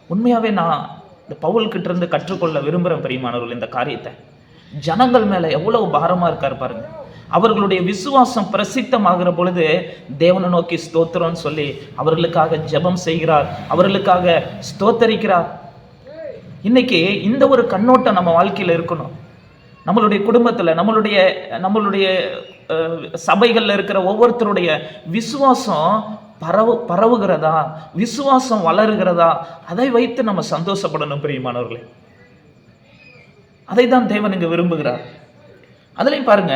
உண்மையாவே நான் இந்த பவுல் கிட்ட இருந்து கற்றுக்கொள்ள விரும்புகிறேன் பிரியமானவர்கள். இந்த காரியத்தை ஜனங்கள் மேல எவ்வளவு பாரமா இருக்காரு பாருங்க. அவர்களுடைய விசுவாசம் பிரசித்தமாகிற பொழுது தேவனை நோக்கி ஸ்தோத்திரம்னு சொல்லி அவர்களுக்காக ஜெபம் செய்கிறார், அவர்களுக்காக ஸ்தோத்தரிக்கிறார். இன்னைக்கு இந்த ஒரு கண்ணோட்டம் நம்ம வாழ்க்கையில இருக்கணும். நம்மளுடைய குடும்பத்துல, நம்மளுடைய சபைகள்ல இருக்கிற ஒவ்வொருத்தருடைய விசுவாசம் பரவுகிறதா, விசுவாசம் வளருகிறதா, அதை வைத்து நம்ம சந்தோஷப்படணும் பிரியமானவர்களே. அதை தான் தேவன் இங்க விரும்புகிறார். அதுலயும் பாருங்க,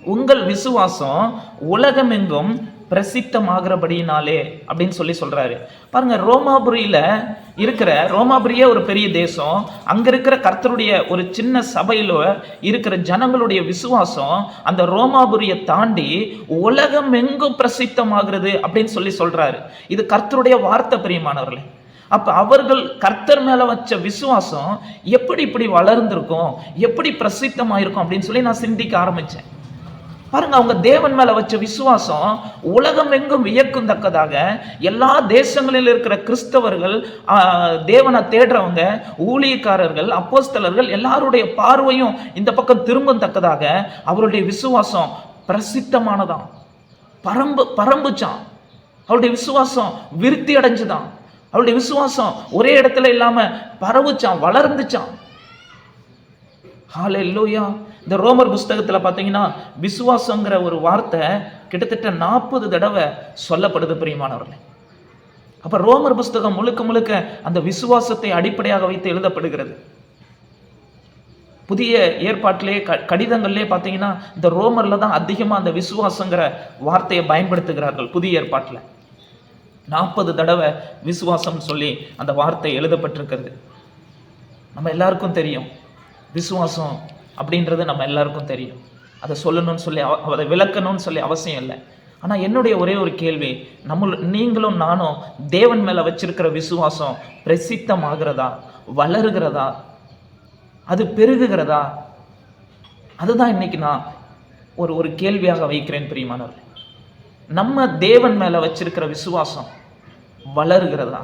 உங்கள் விசுவாசம் உலகமெங்கும் பிரசித்தமாகிறபடினாலே அப்படின்னு சொல்றாரு பாருங்க. ரோமாபுரியே ஒரு பெரிய தேசம். அங்க இருக்கிற கர்த்தருடைய ஒரு சின்ன சபையில இருக்கிற ஜனங்களுடைய விசுவாசம் அந்த ரோமாபுரியை தாண்டி உலகமெங்கும் பிரசித்தமாகிறது அப்படின்னு சொல்றாரு. இது கர்த்தருடைய வார்த்தை பிரியமானவர்களே. அப்ப அவர்கள் கர்த்தர் மேல வச்ச விசுவாசம் எப்படி இப்படி வளர்ந்திருக்கும், எப்படி பிரசித்தமாயிருக்கும் அப்படின்னு சொல்லி நான் சிந்திக்க ஆரம்பிச்சேன். பாருங்க, அவங்க தேவன் மேல வச்ச விசுவாசம் உலகம் எங்கும் வியக்குந்தக்கதாக எல்லா தேசங்களில் இருக்கிற கிறிஸ்தவர்கள், தேவனை தேடுறவங்க, ஊழியக்காரர்கள், அப்போஸ்தலர்கள் எல்லாருடைய பார்வையும் இந்த பக்கம் திரும்பத்தக்கதாக அவருடைய விசுவாசம் பிரசித்தமானதான், பரம்புச்சான். அவருடைய விசுவாசம் விருத்தி அடைஞ்சுதான். அவருடைய விசுவாசம் ஒரே இடத்துல இல்லாம பரவுச்சான், வளர்ந்துச்சான். ஹல்லேலூயா. இந்த ரோமர் புஸ்தகத்தில் பார்த்தீங்கன்னா விசுவாசங்கிற ஒரு வார்த்தை கிட்டத்தட்ட 40 தடவை சொல்லப்படுது பிரியமானவர்களே. அப்போ ரோமர் புஸ்தகம் முழுக்க முழுக்க அந்த விசுவாசத்தை அடிப்படையாக வைத்து எழுதப்படுகிறது. புதிய ஏற்பாட்டிலே கடிதங்கள்லே பார்த்தீங்கன்னா இந்த ரோமரில் தான் அதிகமாக அந்த விசுவாசங்கிற வார்த்தையை பயன்படுத்துகிறார்கள். புதிய ஏற்பாட்டில் 40 தடவை விசுவாசம் சொல்லி அந்த வார்த்தை எழுதப்பட்டிருக்கிறது. நம்ம எல்லாருக்கும் தெரியும் விசுவாசம் அப்படின்றது, நம்ம எல்லாருக்கும் தெரியும். அதை சொல்லணும்னு சொல்லி அதை விளக்கணும்னு சொல்லி அவசியம் இல்லை. ஆனால் என்னுடைய ஒரே ஒரு கேள்வி, நீங்களும் நானும் தேவன் மேலே வச்சிருக்கிற விசுவாசம் பிரசித்தமாகிறதா, வளருகிறதா, அது பெருகுகிறதா? அதுதான் இன்னைக்கு நான் ஒரு கேள்வியாக வைக்கிறேன் பிரியமானவர்களே. நம்ம தேவன் மேலே வச்சிருக்கிற விசுவாசம் வளருகிறதா?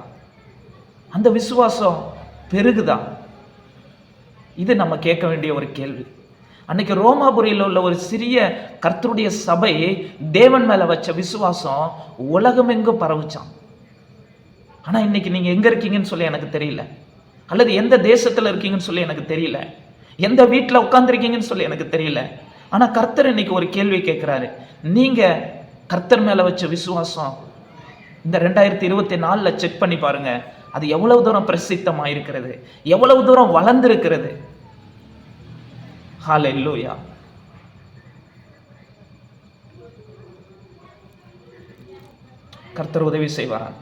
அந்த விசுவாசம் பெருகுதா? இது நம்ம கேட்க வேண்டிய ஒரு கேள்வி. அன்னைக்கு ரோமாபுரியில் உள்ள ஒரு சிறிய கர்த்தருடைய சபை தேவன் மேலே வச்ச விசுவாசம் உலகமெங்கும் பரவுச்சான். ஆனால் இன்னைக்கு நீங்கள் எங்கே இருக்கீங்கன்னு சொல்லி எனக்கு தெரியல, அல்லது எந்த தேசத்தில் இருக்கீங்கன்னு சொல்லி எனக்கு தெரியல, எந்த வீட்டில் உட்காந்துருக்கீங்கன்னு சொல்லி எனக்கு தெரியல. ஆனால் கர்த்தர் இன்னைக்கு ஒரு கேள்வி கேட்குறாரு. நீங்கள் கர்த்தர் மேலே வச்ச விசுவாசம் இந்த 2024 செக் பண்ணி பாருங்க, அது எவ்வளவு தூரம் பிரசித்தமாக இருக்கிறது, எவ்வளவு தூரம் வளர்ந்திருக்கிறது. ஹல்லேலூயா. கர்த்தர் உதவி செய்வாராங்க.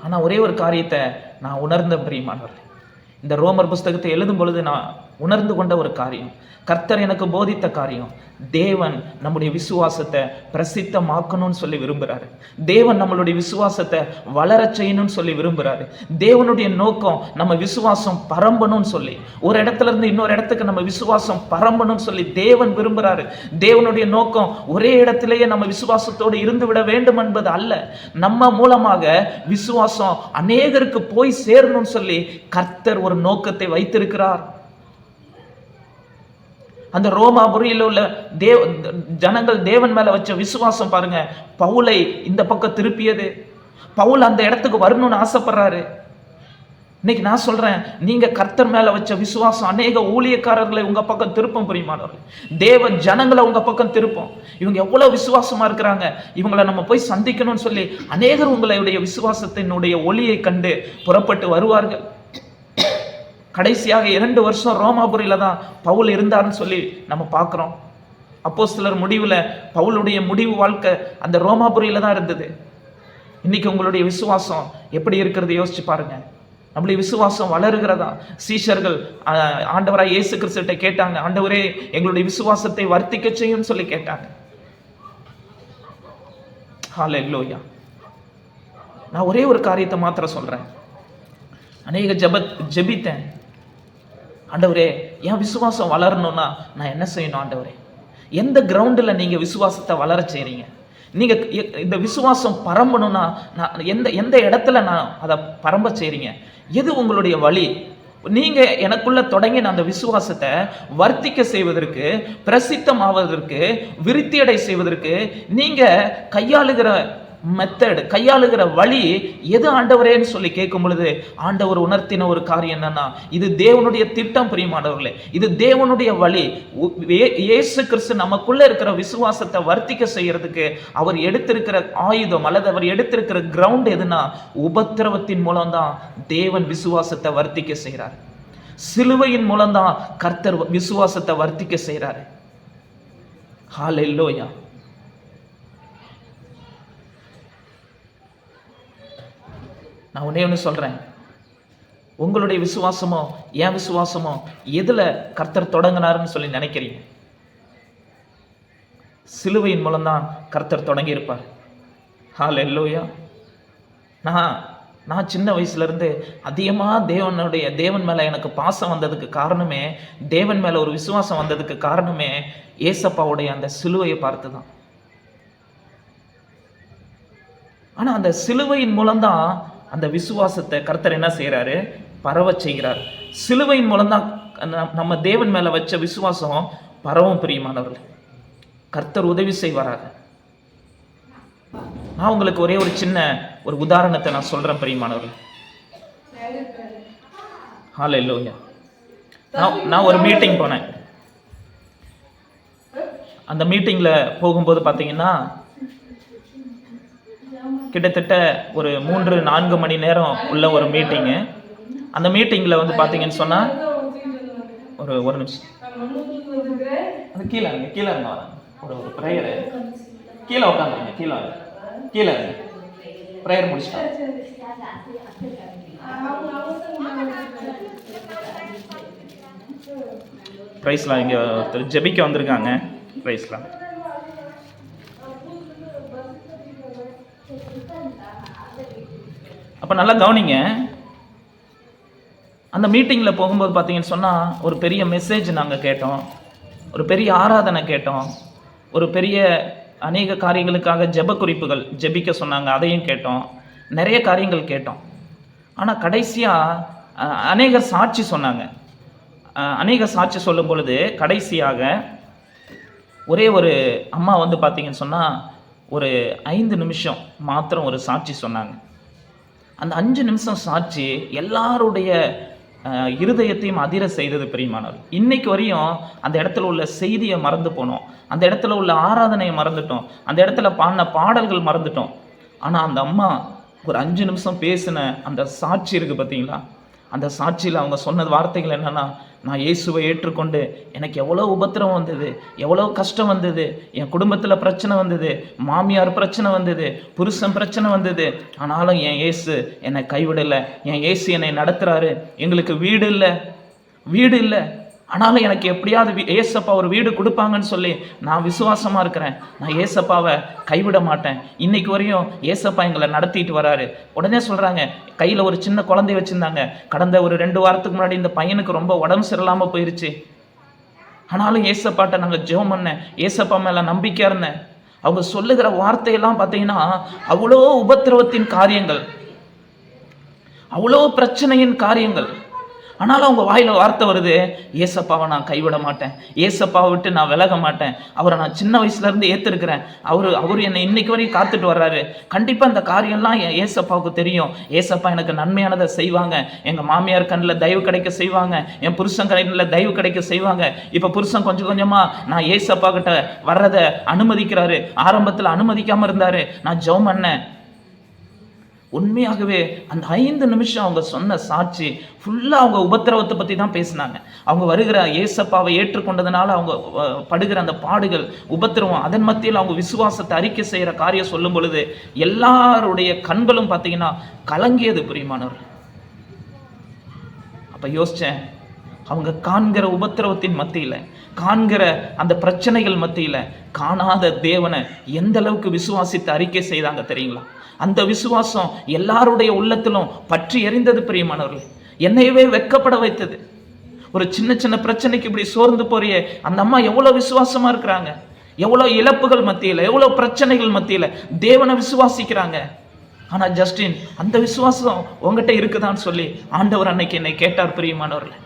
ஆனால் ஒரே ஒரு காரியத்தை நான் உணர்ந்த பிரியமானவர்களே, இந்த ரோமர் புஸ்தகத்தை எழுதும் பொழுது நான் உணர்ந்து கொண்ட ஒரு காரியம், கர்த்தர் எனக்கு போதித்த காரியம், தேவன் நம்முடைய விசுவாசத்தை பிரசித்தமாக்கணும்னு சொல்லி விரும்புகிறாரு. தேவன் நம்மளுடைய விசுவாசத்தை வளர செய்யணும்னு சொல்லி விரும்புகிறாரு. தேவனுடைய நோக்கம் நம்ம விசுவாசம் பரம்பணும்னு சொல்லி, ஒரு இடத்துல இருந்து இன்னொரு இடத்துக்கு நம்ம விசுவாசம் பரம்பணும்னு சொல்லி தேவன் விரும்புகிறாரு. தேவனுடைய நோக்கம் ஒரே இடத்திலேயே நம்ம விசுவாசத்தோடு இருந்து விட வேண்டும் என்பது அல்ல. நம்ம மூலமாக விசுவாசம் அநேகருக்கு போய் சேரணும்னு சொல்லி கர்த்தர் ஒரு நோக்கத்தை வைத்திருக்கிறார். அந்த ரோமாபுரியில் உள்ள ஜனங்கள் தேவன் மேல வச்ச விசுவாசம் பாருங்க, பவுலை இந்த பக்கம் திருப்பியது. பவுல் அந்த இடத்துக்கு வரணும்னு ஆசைப்படுறாரு. இன்னைக்கு நான் சொல்றேன், நீங்க கர்த்தர் மேல வச்ச விசுவாசம் அநேக ஊழியக்காரர்களை உங்க பக்கம் திருப்பம் பிரியமானவர்களே. தேவ ஜனங்களை உங்க பக்கம் திருப்பம். இவங்க எவ்வளவு விசுவாசமா இருக்கிறாங்க, இவங்களை நம்ம போய் சந்திக்கணும்னு சொல்லி அநேகர் உங்களுடைய விசுவாசத்தினுடைய ஒளியை கண்டு புறப்பட்டு வருவார்கள். கடைசியாக 2 வருஷம் ரோமாபுரியில தான் பவுல் இருந்தார்னு சொல்லி நம்ம பார்க்குறோம். அப்போஸ்தலர் முடிவில் பவுலுடைய முடிவு வாழ்க்கை அந்த ரோமாபுரியில தான் இருந்தது. இன்னைக்கு உங்களுடைய விசுவாசம் எப்படி இருக்கிறது யோசிச்சு பாருங்க. நம்முடைய விசுவாசம் வளருகிறதா? சீஷர்கள் ஆண்டவராய் இயேசு கிறிஸ்துவிட்ட கேட்டாங்க, ஆண்டவரே எங்களுடைய விசுவாசத்தை வர்த்திக்க செய்யும் சொல்லி கேட்டாங்க. ஹல்லேலூயா. நான் ஒரே ஒரு காரியத்தை மாத்திரம் சொல்றேன். அநேக ஜெபித்தேன், ஆண்டவரே என் விசுவாசம் வளரணும்னா நான் என்ன செய்யணும் ஆண்டவரே? எந்த கிரவுண்டில் நீங்கள் விசுவாசத்தை வளர செய்கிறீங்க? நீங்கள் இந்த விசுவாசம் பரம்பணும்னா நான் எந்த இடத்துல நான் அதை பரம்ப செய்கிறீங்க? எது உங்களுடைய வழி? நீங்கள் எனக்குள்ள தொடங்கின அந்த விசுவாசத்தை வர்த்திக்க செய்வதற்கு, பிரசித்தம் ஆவதற்கு, விருத்தியடை செய்வதற்கு நீங்கள் கையாளுகிற மெத்தட், கையாளுகிற வழி எது ஆண்டவரேன்னு சொல்லி கேட்கும் பொழுது ஆண்டவர் உணர்த்தின ஒரு காரியம் என்னன்னா, இது தேவனுடைய திட்டம் பிரியமானவர்களே, இது தேவனுடைய வழி. இயேசு கிறிஸ்து நமக்குள்ள இருக்கிற விசுவாசத்தை வர்த்திக்க செய்யறதுக்கு அவர் எடுத்திருக்கிற ஆயுதம் அல்லது அவர் எடுத்திருக்கிற கிரவுண்ட் எதுனா, உபத்திரவத்தின் மூலம்தான் தேவன் விசுவாசத்தை வர்த்திக்க செய்கிறார். சிலுவையின் மூலம்தான் கர்த்தர் விசுவாசத்தை வர்த்திக்க செய்கிறாரு. ஹல்லேலூயா. நான் ஒன்று சொல்கிறேன், உங்களுடைய விசுவாசமோ என் விசுவாசமோ எதில் கர்த்தர் தொடங்கினாருன்னு சொல்லி நினைக்கிறீங்க? சிலுவையின் மூலம்தான் கர்த்தர் தொடங்கியிருப்பார். ஹல்லேலூயா. நான் சின்ன வயசுலேருந்து அதிகமாக தேவன் மேலே எனக்கு பாசம் வந்ததுக்கு காரணமே, தேவன் மேலே ஒரு விசுவாசம் வந்ததுக்கு காரணமே ஏசப்பாவுடைய அந்த சிலுவையை பார்த்து தான். ஆனால் அந்த சிலுவையின் மூலம்தான் அந்த விசுவாசத்தை கர்த்தர் என்ன செய்கிறாரு? பரவ செய்கிறார். சிலுவையின் மூலம்தான் நம்ம தேவன் மேலே வச்ச விசுவாசம் பரவும் பிரியமானவர்கள். கர்த்தர் உதவி செய்வாராக. நான் உங்களுக்கு ஒரே ஒரு சின்ன ஒரு உதாரணத்தை நான் சொல்றேன் பிரியமானவர்கள். ஹல்லேலூயா. நான் ஒரு மீட்டிங் போனேன். அந்த மீட்டிங்கில் போகும்போது பார்த்தீங்கன்னா கிட்டத்தட்ட ஒரு 3-4 மணி நேரம் உள்ள ஒரு மீட்டிங்கு. அந்த மீட்டிங்கில் வந்து பார்த்தீங்கன்னு சொன்னால் ஒரு நிமிஷம் அது கீழே இருங்க ஒரு ப்ரேயரு கீழே உட்காந்துருங்க, கீழே இருங்க, ப்ரேயர் முடிச்சிட்டேன். ப்ரைஸ்லாம் இங்கே ஒருத்தர் ஜெபிக்க வந்திருக்காங்க. ப்ரைஸ்லாம் அப்போ நல்லா கவனிங்க. அந்த மீட்டிங்கில் போகும்போது பார்த்தீங்கன்னு சொன்னால் ஒரு பெரிய மெசேஜ் நாங்கள் கேட்டோம், ஒரு பெரிய ஆராதனை கேட்டோம், ஒரு பெரிய அநேக காரியங்களுக்காக ஜெப குறிப்புகள் ஜெபிக்க சொன்னாங்க, அதையும் கேட்டோம், நிறைய காரியங்கள் கேட்டோம். ஆனால் கடைசியாக அநேகர் சாட்சி சொன்னாங்க. அநேகர் சாட்சி சொல்லும் பொழுது கடைசியாக ஒரே ஒரு அம்மா வந்து பார்த்தீங்கன்னு சொன்னால் ஒரு 5 நிமிஷம் மாத்திரம் ஒரு சாட்சி சொன்னாங்க. அந்த 5 நிமிஷம் சாட்சி எல்லாருடைய இருதயத்தையும் அதிர செய்தது பிரியமானவர். இன்னைக்கு வரையும் அந்த இடத்துல உள்ள செய்தியை மறந்து போனோம், அந்த இடத்துல உள்ள ஆராதனையை மறந்துட்டோம், அந்த இடத்துல பாடின பாடல்கள் மறந்துட்டோம். ஆனால் அந்த அம்மா ஒரு 5 நிமிஷம் பேசின அந்த சாட்சி இருக்குது பார்த்தீங்களா, அந்த சாட்சியில் அவங்க சொன்ன வார்த்தைகள் என்னென்னா, நான் இயேசுவை ஏற்றுக்கொண்டு எனக்கு எவ்வளோ உபத்திரம் வந்தது, எவ்வளோ கஷ்டம் வந்தது, என் குடும்பத்தில் பிரச்சனை வந்தது, மாமியார் பிரச்சனை வந்தது, புருஷன் பிரச்சனை வந்தது, ஆனாலும் என் இயேசு என்னை கைவிடலை, என் இயேசு என்னை நடத்துகிறாரு. எங்களுக்கு வீடு இல்லை, ஆனாலும் எனக்கு எப்படியாவது ஏசப்பா ஒரு வீடு கொடுப்பாங்கன்னு சொல்லி நான் விசுவாசமாக இருக்கிறேன். நான் ஏசப்பாவை கைவிட மாட்டேன். இன்னைக்கு வரையும் ஏசப்பா எங்களை நடத்திட்டு வராரு. உடனே சொல்கிறாங்க, கையில் ஒரு சின்ன குழந்தை வச்சுருந்தாங்க. கடந்த ஒரு 2 வாரத்துக்கு முன்னாடி இந்த பையனுக்கு ரொம்ப உடம்பு சரியில்லாமல் போயிடுச்சு. ஆனாலும் ஏசப்பாட்ட நாங்கள் ஜெபம் பண்ணேன், ஏசப்பா மேலே நம்பிக்கையாக இருந்தேன். அவங்க சொல்லுகிற வார்த்தையெல்லாம் பார்த்தீங்கன்னா அவ்வளோ உபத்திரவத்தின் காரியங்கள், அவ்வளோ பிரச்சனையின் காரியங்கள். ஆனாலும் அவங்க வாயில் வார்த்தை வருது, ஏசப்பாவை நான் கைவிட மாட்டேன், ஏசப்பாவை விட்டு நான் விலக மாட்டேன், அவரை நான் சின்ன வயசுலேருந்து ஏற்றிருக்கிறேன், அவர் என்னை இன்னைக்கு வரையும் காத்துட்டு வர்றாரு. கண்டிப்பாக இந்த காரியம்லாம் என் ஏசப்பாவுக்கு தெரியும். ஏசப்பா எனக்கு நன்மையானதை செய்வாங்க, எங்கள் மாமியார் கண்ணில் தயவு கிடைக்க செய்வாங்க, என் புருஷன் கண்ணில் தயவு கிடைக்க செய்வாங்க. இப்போ புருஷன் கொஞ்சம் கொஞ்சமாக நான் ஏசப்பா கிட்ட வர்றதை அனுமதிக்கிறாரு. ஆரம்பத்தில் அனுமதிக்காமல் இருந்தார். நான் ஜெபம் பண்ணேன். உண்மையாகவே அந்த 5 நிமிஷம் அவங்க சொன்ன சாட்சி ஃபுல்லாக அவங்க உபத்திரவத்தை பற்றி தான் பேசினாங்க. அவங்க வருகிற ஏசப்பாவை ஏற்றுக்கொண்டதுனால அவங்க படுகிற அந்த பாடுகள், உபத்திரவம், அதன் மத்தியில் அவங்க விசுவாசத்தை அறிக்கை செய்கிற காரியம் சொல்லும் பொழுது எல்லாருடைய கண்களும் பார்த்தீங்கன்னா கலங்கியது பிரியமானவர். அப்போ யோசித்தேன், அவங்க காண்கிற உபத்திரவத்தின் மத்தியில், காண்கிற அந்த பிரச்சனைகள் மத்தியில் காணாத தேவனை எந்த அளவுக்கு விசுவாசித்து அறிக்கை செய்தாங்க தெரியுங்களா? அந்த விசுவாசம் எல்லாருடைய உள்ளத்திலும் பற்றி எரிந்தது பிரியமானவர்கள். என்னையவே வெட்கப்பட வைத்தது. ஒரு சின்ன சின்ன பிரச்சனைக்கு இப்படி சோர்ந்து போறியே, அந்த அம்மா எவ்வளோ விசுவாசமா இருக்கிறாங்க, எவ்வளோ இழப்புகள் மத்தியில், எவ்வளோ பிரச்சனைகள் மத்தியில் தேவனை விசுவாசிக்கிறாங்க. ஆனால் ஜஸ்டின், அந்த விசுவாசம் உங்ககிட்ட இருக்குதான்னு சொல்லி ஆண்டவர் அன்னைக்கு என்னை கேட்டார் பிரியமானவர்களே.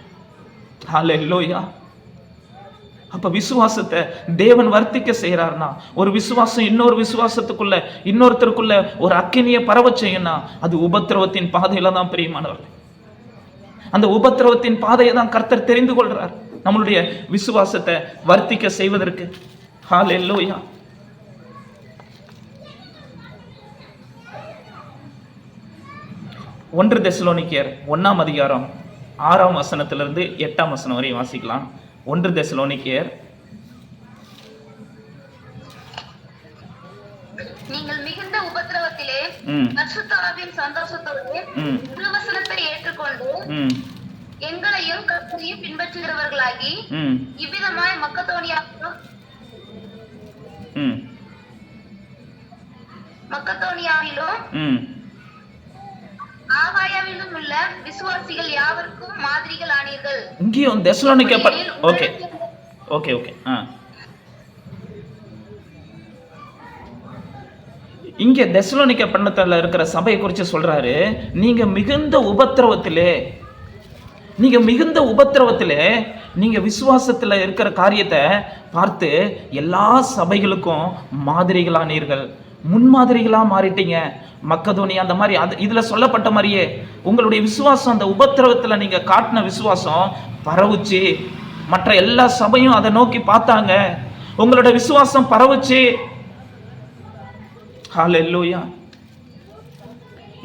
ஹல்லேலூயா. அப்ப விசுவாசத்தை தேவன் வர்த்திக்க செய்யறாருன்னா, ஒரு விசுவாசம் இன்னொரு விசுவாசத்துக்குள்ள, இன்னொருத்தருக்குள்ள ஒரு அக்கினியை பரவ செய்யணும்னா அது உபத்திரவத்தின் பாதையில தான் பிரியமானவர்கள். அந்த உபத்திரவத்தின் பாதையை தான் கர்த்தர் தெரிந்து கொள்றார் நம்மளுடைய விசுவாசத்தை வர்த்திக்க செய்வதற்கு. ஹல்லேலூயா. ஒன்று தெசலோனிக்கேயர் 1ஆம் அதிகாரம் 6ஆம் வசனத்திலிருந்து 8ஆம் வசனம் வரை வாசிக்கலாம். 1 தெசலோனிக்கேயர். நீங்கள் மிகுந்த உபத்திரவத்திலே பரிசுத்த ஆவியின் சந்தோஷத்தோடு திருவசனத்தை ஏற்றுக்கொண்டு எங்களையும் கர்த்தரையும் பின்பற்றுகிறவர்களாகி இவ்விதமாய் மக்கதோனியாவிலும் ஆகாயாவிலும் உள்ள விசுவாசிகள் யாவருக்கும் மாதிரிகள் ஆனீர்கள். இங்கேயும் தெசலோனிக்கே ஓகே ஓகே ஓகே இங்கே தெசலோனிக்கே பட்டணத்தில் இருக்கிற சபையை குறித்து சொல்றாரு. நீங்க மிகுந்த உபத்திரவத்திலே நீங்க விசுவாசத்தில் இருக்கிற காரியத்தை பார்த்து எல்லா சபைகளுக்கும் மாதிரிகளானீர்கள், முன்மாதிரிகளாக மாறிட்டீங்க. மக்கதோனியா அந்த மாதிரி அது இதில் சொல்லப்பட்ட மாதிரியே உங்களுடைய விசுவாசம், அந்த உபத்திரவத்தில் நீங்கள் காட்டின விசுவாசம் பரவுச்சு. மற்ற எல்லா சபையும் அதை நோக்கி பார்த்தாங்க. உங்களோட விசுவாசம் பரவுச்சு. ஹல்லேலூயா.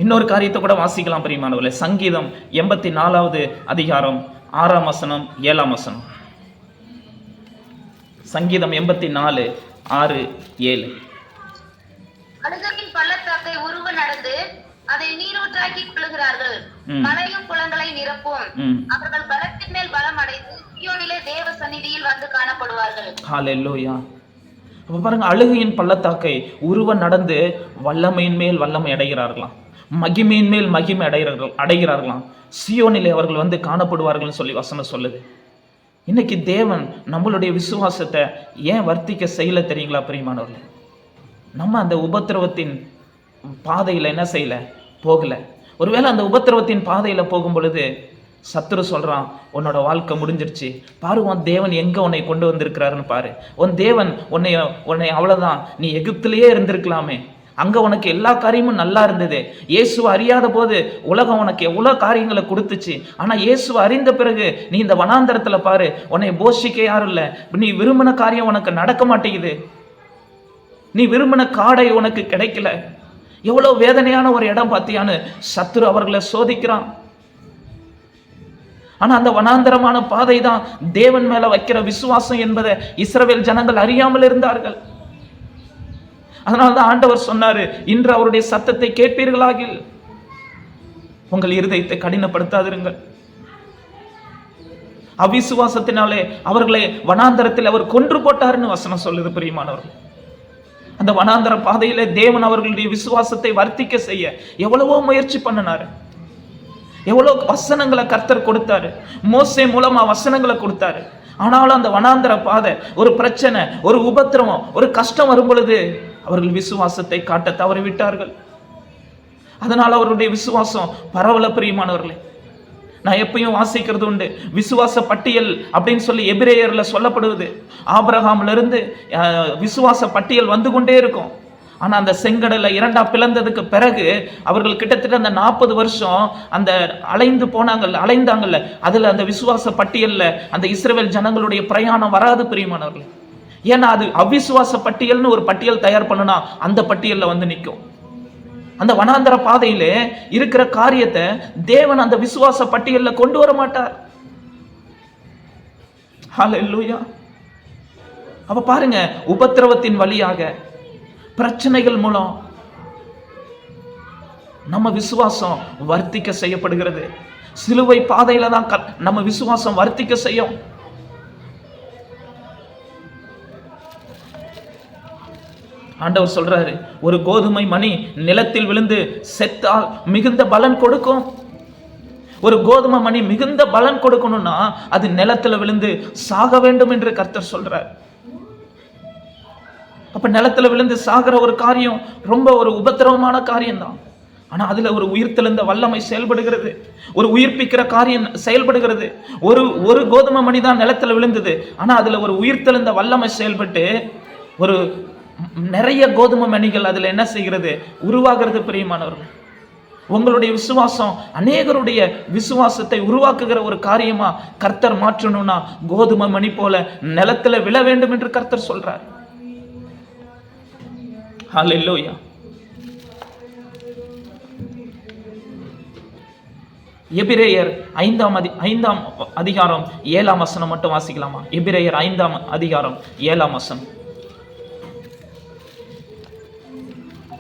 இன்னொரு காரியத்தை கூட வாசிக்கலாம் பிரியமானவர்களே. சங்கீதம் 84வது அதிகாரம் 6ஆம் வசனம் 7ஆம் வசனம். சங்கீதம் 84 6 7. அழுகையின் பள்ளத்தாக்கை உருவ நடந்து அதை நீரூற்றாக்கி கொள்ளுகிறார்கள். மலையும் குளங்களை நிரப்பும். அவர்கள் பலத்தின் மேல் பலம் அடைந்து சீயோனிலே தேவ சந்நிதியில் வந்து காணப்படுவார்கள். ஹல்லேலூயா. அப்ப பாருங்க, அழுகையின் பள்ளத்தாக்கை உருவ நடந்து வல்லமையின் மேல் வல்லமை அடைகிறார்களாம், மகிமையின் மேல் மகிமை அடைகிறார்களாம். சீயோனிலே அவர்கள் வந்து காணப்படுவார்கள் சொல்லி வசனம் சொல்லுது. இன்னைக்கு தேவன் நம்மளுடைய விசுவாசத்தை ஏன் வர்த்திக்க செய்யல தெரியுங்களா பிரியமானவர்களே? நம்ம அந்த உபத்திரவத்தின் பாதையில் என்ன செய்யல, போகல. ஒருவேளை அந்த உபத்திரவத்தின் பாதையில் போகும் பொழுது சத்துரு சொல்றான், உன்னோட வாழ்க்கை முடிஞ்சிருச்சு பாரு, உன் தேவன் எங்க உன்னை கொண்டு வந்திருக்கிறாருன்னு பாரு. உன் தேவன் உன்னை அவ்வளவுதான், நீ எகிப்திலேயே இருந்திருக்கலாமே, அங்க உனக்கு எல்லா காரியமும் நல்லா இருந்தது. இயேசுவை அறியாத போது உலகம் உனக்கு எவ்வளவு காரியங்களை கொடுத்துச்சு. ஆனா இயேசுவை அறிந்த பிறகு நீ இந்த வனாந்தரத்துல பாரு, உன்னை போஷிக்க யாரும் இல்லை, நீ விரும்பின காரியம் உனக்கு நடக்க மாட்டேங்குது, நீ விரும்பின காடை உனக்கு கிடைக்கல. எவ்வளவு வேதனையான ஒரு இடம் பார்த்தியான்னு சத்துரு அவர்களை சோதிக்கிறான். ஆனா அந்த வனாந்தரமான பாதை தான் தேவன் மேல வைக்கிற விசுவாசம் என்பதை இஸ்ரவேல் ஜனங்கள் அறியாமல் இருந்தார்கள். அதனால்தான் ஆண்டவர் சொன்னாரு, இன்று அவருடைய சத்தத்தை கேட்பீர்களாகில் உங்கள் இருதயத்தை கடினப்படுத்தாதிருங்கள். அவிசுவாசத்தினாலே அவர்களை வனாந்தரத்தில் அவர் கொன்று போட்டாருன்னு வசனம் சொல்லுது பிரியமானவர்கள். அந்த வனாந்தர பாதையில தேவன் அவர்களுடைய விசுவாசத்தை வர்த்திக்க செய்ய எவ்வளவோ முயற்சி பண்ணினாரு, எவ்வளவு வசனங்களை கர்த்தர் கொடுத்தாரு, மோசே மூலமா வசனங்களை கொடுத்தாரு. ஆனாலும் அந்த வனாந்தர பாதை, ஒரு பிரச்சனை, ஒரு உபத்திரவம், ஒரு கஷ்டம் வரும் பொழுது அவர்கள் விசுவாசத்தை காட்ட தவறிவிட்டார்கள். அதனால அவருடைய விசுவாசம் பரவல பிரியமானவர்களே. நான் எப்பயும் வாசிக்கிறது உண்டு, விசுவாச பட்டியல் அப்படின்னு சொல்லி எபிரேயர்ல சொல்லப்படுவது. ஆபிரகாம்ல இருந்து விசுவாச பட்டியல் வந்து கொண்டே இருக்கும். ஆனா அந்த செங்கடலை இரண்டா பிளந்ததுக்கு பிறகு அவர்கள் கிட்டத்தட்ட அந்த 40 வருஷம் அந்த அலைந்தாங்கல்ல, அதுல அந்த விசுவாச பட்டியல்ல அந்த இஸ்ரவேல் ஜனங்களுடைய பிரயாணம் வராது பிரியமானவர்கள். ஏன்னா அது அவிசுவாச பட்டியல்னு ஒரு பட்டியல் தயார் பண்ணுனா அந்த பட்டியல்ல வந்து நிற்கும். அந்த வனாந்தர பாதையில இருக்கிற காரியத்தை தேவன் அந்த விசுவாச பட்டியல்ல கொண்டு வர மாட்டார். ஹல்லேலூயா. அப்ப பாருங்க, உபத்திரவத்தின் வழியாக, பிரச்சனைகள் மூலம் நம்ம விசுவாசம் வர்த்திக்க செய்யப்படுகிறது. சிலுவை பாதையில தான் நம்ம விசுவாசம் வர்த்திக்க செய்யும். ஆண்டவர் சொல்றாரு, ஒரு கோதுமை மணி நிலத்தில் விழுந்து செத்தால் மிகுந்த பலன் கொடுக்கும். ஒரு கோதுமை மணி மிகுந்த பலன் கொடுக்கணும்னா அது நிலத்துல விழுந்து சாக வேண்டும் என்று கர்த்தர் சொல்றார். அப்ப நிலத்துல விழுந்து சாகிற ஒரு காரியம் ரொம்ப ஒரு உபத்திரவமான காரியம் தான். ஆனா அதுல ஒரு உயிர்த்தெழுந்த வல்லமை செயல்படுகிறது, ஒரு உயிர்ப்பிக்கிற காரியம் செயல்படுகிறது. ஒரு கோதுமை மணி தான் நிலத்துல விழுந்தது, ஆனா அதுல ஒரு உயிர்த்தெழுந்த வல்லமை செயல்பட்டு ஒரு நிறைய கோதுமை மணிகள் அதுல என்ன செய்கிறது, உருவாகிறது பிரியமானவர்கள். உங்களுடைய விசுவாசம் அநேகருடைய விசுவாசத்தை உருவாக்குகிற ஒரு காரியமா கர்த்தர் மாற்றணும்னா கோதுமை மணி போல நிலத்துல விழ வேண்டும் என்று கர்த்தர் சொல்றார். ஹல்லேலூயா. எபிரேயர் 5ஆம் அதிகாரம் 7ஆம் வசனம் மட்டும் வாசிக்கலாமா? எபிரேயர் 5ஆம் அதிகாரம் 7ஆம் வசனம்.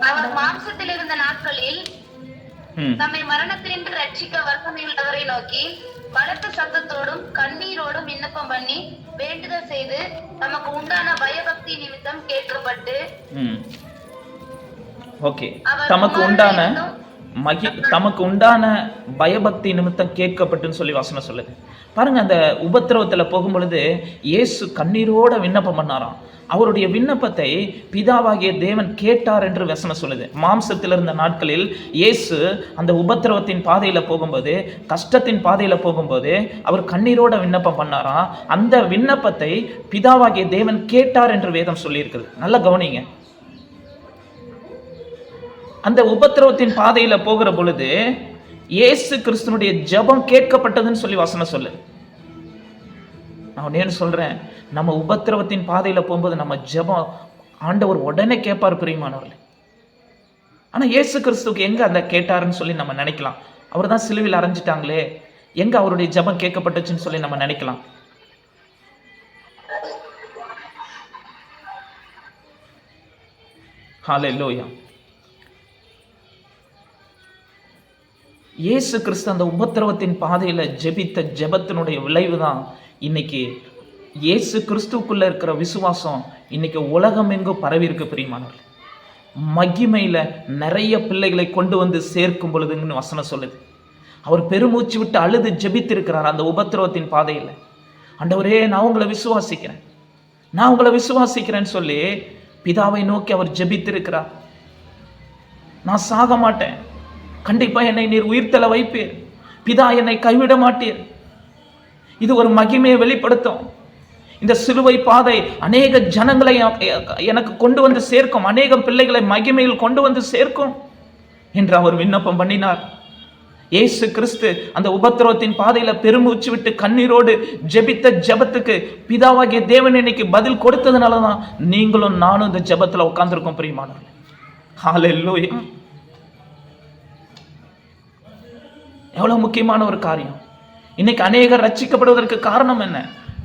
அவர் மாம்சத்தில் இருந்த நாட்களில் நம்மை மரணத்தினின்று ரட்சிக்க வல்லமையுள்ளவரை நோக்கி பலத்த சத்தத்தோடும் கண்ணீரோடும் விண்ணப்பம் பண்ணி வேண்டுதல் செய்து நமக்கு உண்டான பயபக்தி நிமித்தம் கேட்கப்பட்டு, தமக்கு உண்டான பயபக்தி நிமித்தம் கேட்கப்பட்டுன்னு சொல்லி வசனம் சொல்லுது. பாருங்க, அந்த உபத்திரவத்துல போகும் பொழுது இயேசு கண்ணீரோட விண்ணப்பம் பண்ணாராம். அவருடைய விண்ணப்பத்தை பிதாவாகிய தேவன் கேட்டார் என்று வசனம் சொல்லுது. மாம்சத்தில் இருந்த நாட்களில் இயேசு அந்த உபத்திரவத்தின் பாதையில போகும்போது, கஷ்டத்தின் பாதையில போகும்போது அவர் கண்ணீரோட விண்ணப்பம் பண்ணாராம். அந்த விண்ணப்பத்தை பிதாவாகிய தேவன் கேட்டார் என்று வேதம் சொல்லி இருக்குது. நல்லா கவனிங்க. அந்த உபத்திரவத்தின் பாதையில போகிற பொழுது இயேசு கிறிஸ்துனுடைய ஜெபம் கேட்கப்பட்டதுன்னு சொல்லி வசனம் சொல்லு. நான் ஏன்னு சொல்கிறேன், நம்ம உபத்திரவத்தின் பாதையில் போகும்போது நம்ம ஜெபம் ஆண்டவர் உடனே கேட்பார் பிரியமானவர்களே. ஆனால் இயேசு கிறிஸ்துவுக்கு எங்கே அந்த கேட்டாருன்னு சொல்லி நம்ம நினைக்கலாம். அவர் தான் சிலுவையில் அரைஞ்சிட்டாங்களே, எங்கே அவருடைய ஜெபம் கேட்கப்பட்டுச்சுன்னு சொல்லி நம்ம நினைக்கலாம். ஹல்லேலூயா. இயேசு கிறிஸ்து அந்த உபத்திரவத்தின் பாதையில் ஜெபித்த ஜெபத்தினுடைய விளைவு தான் இன்னைக்கு இயேசு கிறிஸ்துக்குள்ள இருக்கிற விசுவாசம் இன்னைக்கு உலகம் எங்கும் பரவி இருக்கு பிரியமானவர்களே. மகிமையில நிறைய பிள்ளைகளை கொண்டு வந்து சேர்க்கும் பொழுதுன்னு வசனம் சொல்லுது. அவர் பெருமூச்சு விட்டு அழுது ஜெபித்திருக்கிறார் அந்த உபத்திரவத்தின் பாதையில். ஆண்டவரே, நான் உங்களை விசுவாசிக்கிறேன், நான் உங்களை விசுவாசிக்கிறேன்னு சொல்லி பிதாவை நோக்கி அவர் ஜெபித்திருக்கிறார். நான் சாக மாட்டேன், கண்டிப்பா என்னை நீர் உயிர்த்தெழ வைப்பீர், பிதா என்னை கைவிட மாட்டீர். இது ஒரு மகிமையை வெளிப்படுத்தும். இந்த சிலுவை பாதை அநேக ஜனங்களை எனக்கு கொண்டு வந்து சேர்க்கும், அநேக பிள்ளைகளை மகிமையில் கொண்டு வந்து சேர்க்கும் என்று அவர் விண்ணப்பம் பண்ணினார். இயேசு கிறிஸ்து அந்த உபத்திரவத்தின் பாதையில பெருமூச்சு விட்டு கண்ணீரோடு ஜெபித்த ஜெபத்துக்கு பிதாவாகிய தேவன் இன்னைக்கு பதில் கொடுத்ததுனாலதான் நீங்களும் நானும் இந்த ஜெபத்துல உட்கார்ந்துருக்கோம் பிரியமானவர்களே. ஹல்லேலூயா. எவ்வளவு முக்கியமான ஒரு காரியம். இன்னைக்கு அநேகர் ரட்சிக்கப்படுவதற்கு காரணம் என்ன?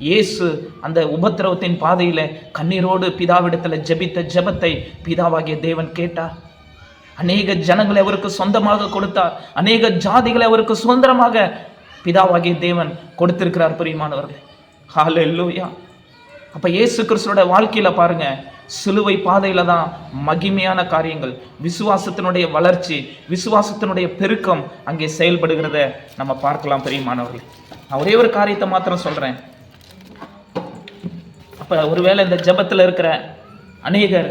இயேசு அந்த உபத்திரவத்தின் பாதையில கண்ணீரோடு பிதாவிடத்துல ஜெபித்த ஜெபத்தை பிதாவாகிய தேவன் கேட்டார். அநேக ஜனங்களை அவருக்கு சொந்தமாக கொடுத்தார், அநேக ஜாதிகளை அவருக்கு சுதந்திரமாக பிதாவாகிய தேவன் கொடுத்திருக்கிறார் பிரியமானவர்களே. ஹல்லேலூயா. அப்ப இயேசு கிறிஸ்துவோட வாழ்க்கையில பாருங்க, சிலுவை பாதையில தான் மகிமையான காரியங்கள், விசுவாசத்தினுடைய வளர்ச்சி, விசுவாசத்தினுடைய பெருக்கம் அங்கே செயல்படுகிறத நம்ம பார்க்கலாம் பிரியமானவர்களே. நான் ஒரே ஒரு காரியத்தை மாத்திரம் சொல்றேன். அப்ப ஒருவேளை இந்த ஜெபத்துல இருக்கிற அநேகர்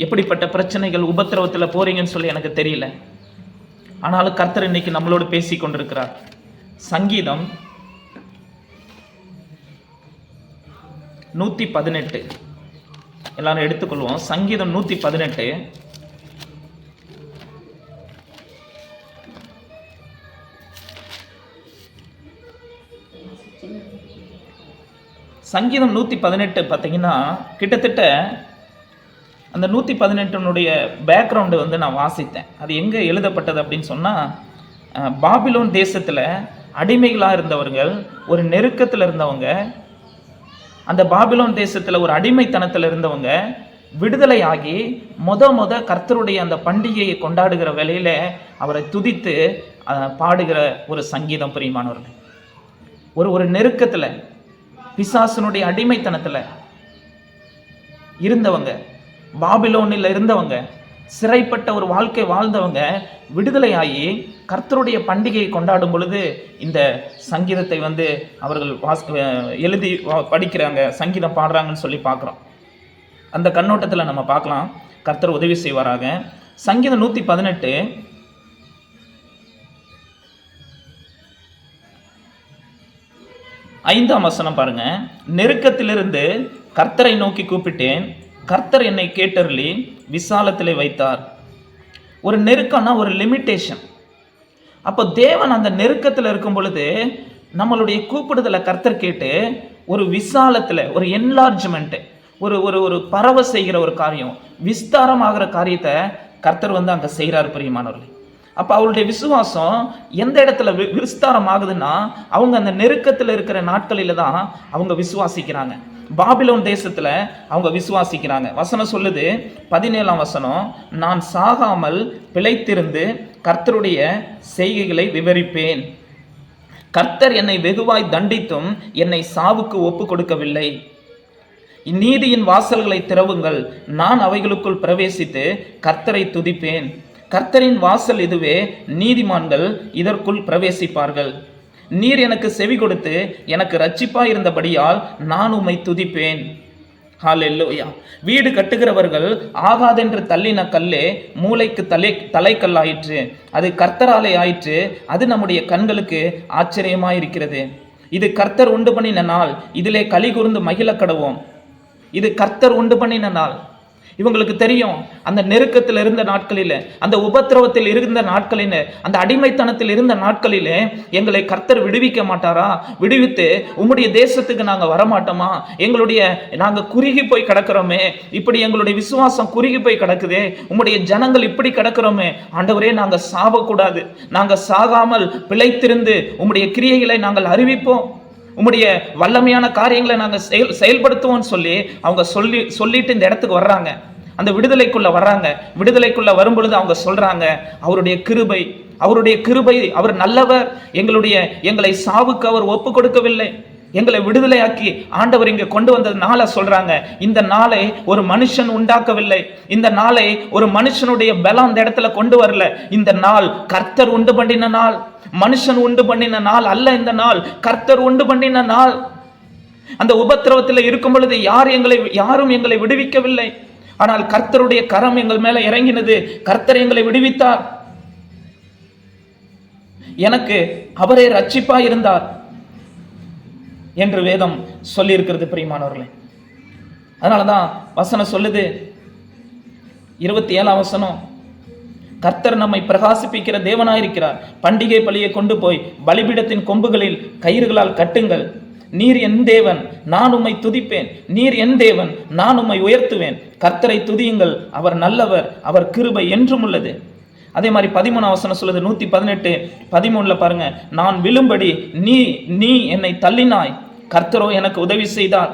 எப்படிப்பட்ட பிரச்சனைகள் உபத்திரவத்தில் போறீங்கன்னு சொல்லி எனக்கு தெரியல. ஆனாலும் கர்த்தர் இன்னைக்கு நம்மளோடு பேசி கொண்டிருக்கிறார். சங்கீதம் 118 எல்லாரும் எடுத்துக்கொள்வோம். சங்கீதம் 118 சங்கீதம் 118 பார்த்தீங்கன்னா கிட்டத்தட்ட அந்த 118 பேக்ரவுண்டு வந்து நான் வாசித்தேன். அது எங்கே எழுதப்பட்டது அப்படின்னு சொன்னால், பாபிலோன் தேசத்தில் அடிமைகளாக இருந்தவர்கள், ஒரு நெருக்கத்தில் இருந்தவங்க, அந்த பாபிலோன் தேசத்தில் ஒரு அடிமைத்தனத்தில் இருந்தவங்க விடுதலையாகி முத கர்த்தருடைய அந்த பண்டிகையை கொண்டாடுகிற வேளையில் அவரை துதித்து பாடுகிற ஒரு சங்கீதம் பிரியமானவர்கள். ஒரு நெருக்கத்தில், பிசாசனுடைய அடிமைத்தனத்தில் இருந்தவங்க, பாபிலோனில் இருந்தவங்க, சிறைப்பட்ட ஒரு வாழ்க்கை வாழ்ந்தவங்க விடுதலையாகி கர்த்தருடைய பண்டிகையை கொண்டாடும் பொழுது இந்த சங்கீதத்தை வந்து அவர்கள் எழுதி படிக்கிறாங்க, சங்கீதம் பாடுறாங்கன்னு சொல்லி பார்க்குறோம். அந்த கண்ணோட்டத்தில் நம்ம பார்க்கலாம். கர்த்தர் உதவி செய்வாராக. சங்கீதம் 118 5ஆம் வசனம் பாருங்க. நெருக்கத்திலிருந்து கர்த்தரை நோக்கி கூப்பிட்டேன், கர்த்தர் என்னை கேட்டருளி விசாலத்திலே வைத்தார். ஒரு நெருக்கம்னா ஒரு லிமிட்டேஷன். அப்போ தேவன் அந்த நெருக்கத்தில் இருக்கும் பொழுது நம்மளுடைய கூப்பிடுதலை கர்த்தர் கேட்டு ஒரு விசாலத்தில், ஒரு என்லார்ஜ்மெண்ட், ஒரு ஒரு ஒரு பரவ செய்கிற ஒரு காரியம், விஸ்தாரமாகிற காரியத்தை கர்த்தர் வந்து அங்கே செய்கிறார் பிரியமானவர்களே. அப்போ அவருடைய விசுவாசம் எந்த இடத்துல விஸ்தாரம் ஆகுதுன்னா, அவங்க அந்த நெருக்கத்தில் இருக்கிற நாட்களில் தான் அவங்க விசுவாசிக்கிறாங்க. பாபிலோன் தேசத்தில் அவங்க விசுவாசிக்கிறாங்க. வசனம் சொல்லுது, 17ஆம் வசனம், நான் சாகாமல் பிழைத்திருந்து கர்த்தருடைய செய்கைகளை விவரிப்பேன். கர்த்தர் என்னை வெகுவாய் தண்டித்தும் என்னை சாவுக்கு ஒப்பு கொடுக்கவில்லை. இந்நீதியின் வாசல்களை திறவுங்கள், நான் அவைகளுக்குள் பிரவேசித்து கர்த்தரை துதிப்பேன். கர்த்தரின் வாசல் இதுவே, நீதிமான்கள் இதற்குள் பிரவேசிப்பார்கள். நீர் எனக்கு செவி கொடுத்து எனக்கு இரட்சிப்பாய் இருந்தபடியால் நான் உம்மை துதிப்பேன். ஹல்லேலூயா. வீடு கட்டுகிறவர்கள் ஆகாதென்று தள்ளின கல்லே மூளைக்கு தலைக்கல்லாயிற்று, அது கர்த்தராலே ஆயிற்று, அது நம்முடைய கண்களுக்கு ஆச்சரியமாயிருக்கிறது. இது கர்த்தர் உண்டு பண்ணின நாள், இதிலே களி கூர்ந்து மகிழ கடவோம். இது கர்த்தர் உண்டு பண்ணின நாள். இவங்களுக்கு தெரியும் அந்த நெருக்கத்தில் இருந்த நாட்களில், அந்த உபத்திரவத்தில் இருந்த நாட்களில், அந்த அடிமைத்தனத்தில் இருந்த நாட்களிலே எங்களை கர்த்தர் விடுவிக்க மாட்டாரா? விடுவித்து உம்முடைய தேசத்துக்கு நாங்கள் வரமாட்டோமா? நாங்கள் குறுகி போய் கிடக்கிறோமே, இப்படி எங்களுடைய விசுவாசம் குறுகி போய் கிடக்குதே, உம்முடைய ஜனங்கள் இப்படி கிடக்கிறோமே, ஆண்டவரே நாங்கள் சாவக்கூடாது, நாங்கள் சாகாமல் பிழைத்திருந்து உம்முடைய கிரியைகளை நாங்கள் அறிவிப்போம், உம்முடைய வல்லமையான காரியங்களை நாங்கள் செயல்படுத்துவோம்னு சொல்லி அவங்க சொல்லிட்டு இந்த இடத்துக்கு வர்றாங்க. அந்த விடுதலைக்குள்ள வர்றாங்க. விடுதலைக்குள்ள வரும்பொழுது அவங்க சொல்றாங்க, அவருடைய கிருபை, அவர் நல்லவர், எங்களை சாவுக்கு அவர் ஒப்பு கொடுக்கவில்லை, எங்களை விடுதலையாக்கி ஆண்டவர் இங்க கொண்டு வந்த நாளை சொல்றாங்க. இந்த நாளை ஒரு மனுஷன் உண்டாக்கவில்லை, இந்த நாளை ஒரு மனுஷனுடைய பலம் அந்த இடத்துல கொண்டு வரல. இந்த நாள் கர்த்தர் உண்டு பண்ணின நாள், மனுஷன் உண்டு பண்ணின நாள் அல்ல. இந்த நாள் கர்த்தர் உண்டு பண்ணின நாள். அந்த உபத்திரவத்தில் இருக்கும் பொழுது யாரும் எங்களை விடுவிக்கவில்லை. ஆனால் கர்த்தருடைய கரம் எங்கள் மேல இறங்கினது, கர்த்தர் எங்களை விடுவித்தார். எனக்கு அவரே ரட்சிப்பாய் இருந்தார் என்று வேதம் சொல்லி இருக்கிறது பிரியமானவர்களே. அதனாலதான் வசனம் சொல்லுது, 27ஆம் வசனம், கர்த்தர் நம்மை பிரகாசிப்பிக்கிற தேவனாயிருக்கிறார், பண்டிகை பலியை கொண்டு போய் பலிபீடத்தின் கொம்புகளில் கயிறுகளால் கட்டுங்கள். நீர் என் தேவன், நான் உம்மை துதிப்பேன், நீர் என் தேவன், நான் உம்மை உயர்த்துவேன். கர்த்தரை துதியுங்கள், அவர் நல்லவர், அவர் கிருபை என்றும் உள்ளது. அதே மாதிரி 13ஆம் வசனம் சொல்லுது, 118:13 பாருங்க, நான் விழும்படி நீ என்னை தள்ளினாய், கர்த்தரோ எனக்கு உதவி செய்தார்.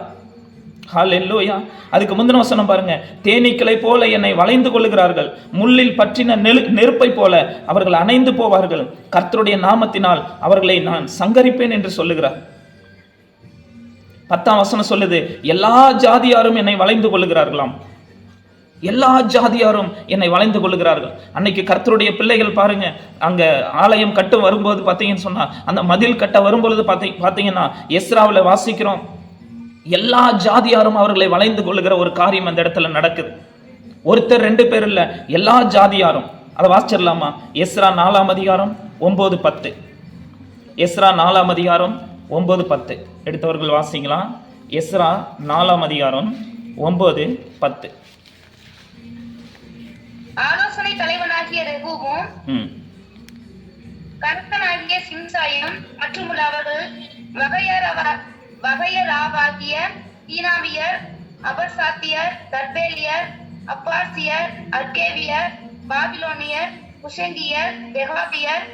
ஹல்லேலூயா. அதுக்கு முந்தின வசனம் பாருங்க, தேனீக்களை போல என்னை வளைந்து கொள்ளுகிறார்கள், முள்ளில் பற்றின நெருப்பை போல அவர்கள் அணைந்து போவார்கள், கர்த்தருடைய நாமத்தினால் அவர்களை நான் சங்கரிப்பேன் என்று சொல்லுகிறார். 10ஆம் வசனம் சொல்லுது, எல்லா ஜாதியாரும் என்னை வளைந்து கொள்ளுகிறார்களாம், எல்லா ஜாதியாரும் என்னை வளைந்து கொள்ளுகிறார்கள். அன்னைக்கு கர்த்தருடைய பிள்ளைகள் பாருங்க, அங்க ஆலயம் கட்ட வரும்போது பார்த்தீங்கன்னு சொன்னா, அந்த மதில் கட்ட வரும்பொழுது பார்த்தீங்கன்னா எஸ்ராவில் வாசிக்கிறோம், எல்லா ஜாதியாரும் அவர்களை வளைந்து கொள்ளுகிற ஒரு காரியம் அந்த இடத்துல நடக்குது. ஒருத்தர் 2 பேர் இல்ல, எல்லா ஜாதியாரும். அதை வாசிச்சிடலாமா? எஸ்ரா 4ஆம் அதிகாரம் 9-10. எஸ்ரா 4ஆம் அதிகாரம் 9-10 எடுத்தவர்கள் வாசிக்கலாம். எஸ்ரா 4ஆம் அதிகாரம் 9-10. ஆலோசனை தலைவனாகிய ரெகூவும் கர்த்தனாகிய சிம்சாயும் மற்றும் அவர்கள் வகையராவாகிய ஈனாவியர், அபர்சாத்தியர், தர்பேலியர், அப்பாசியர், அர்கேவியர், பாபிலோனியர், குஷங்கியர், ரெகாபியர்,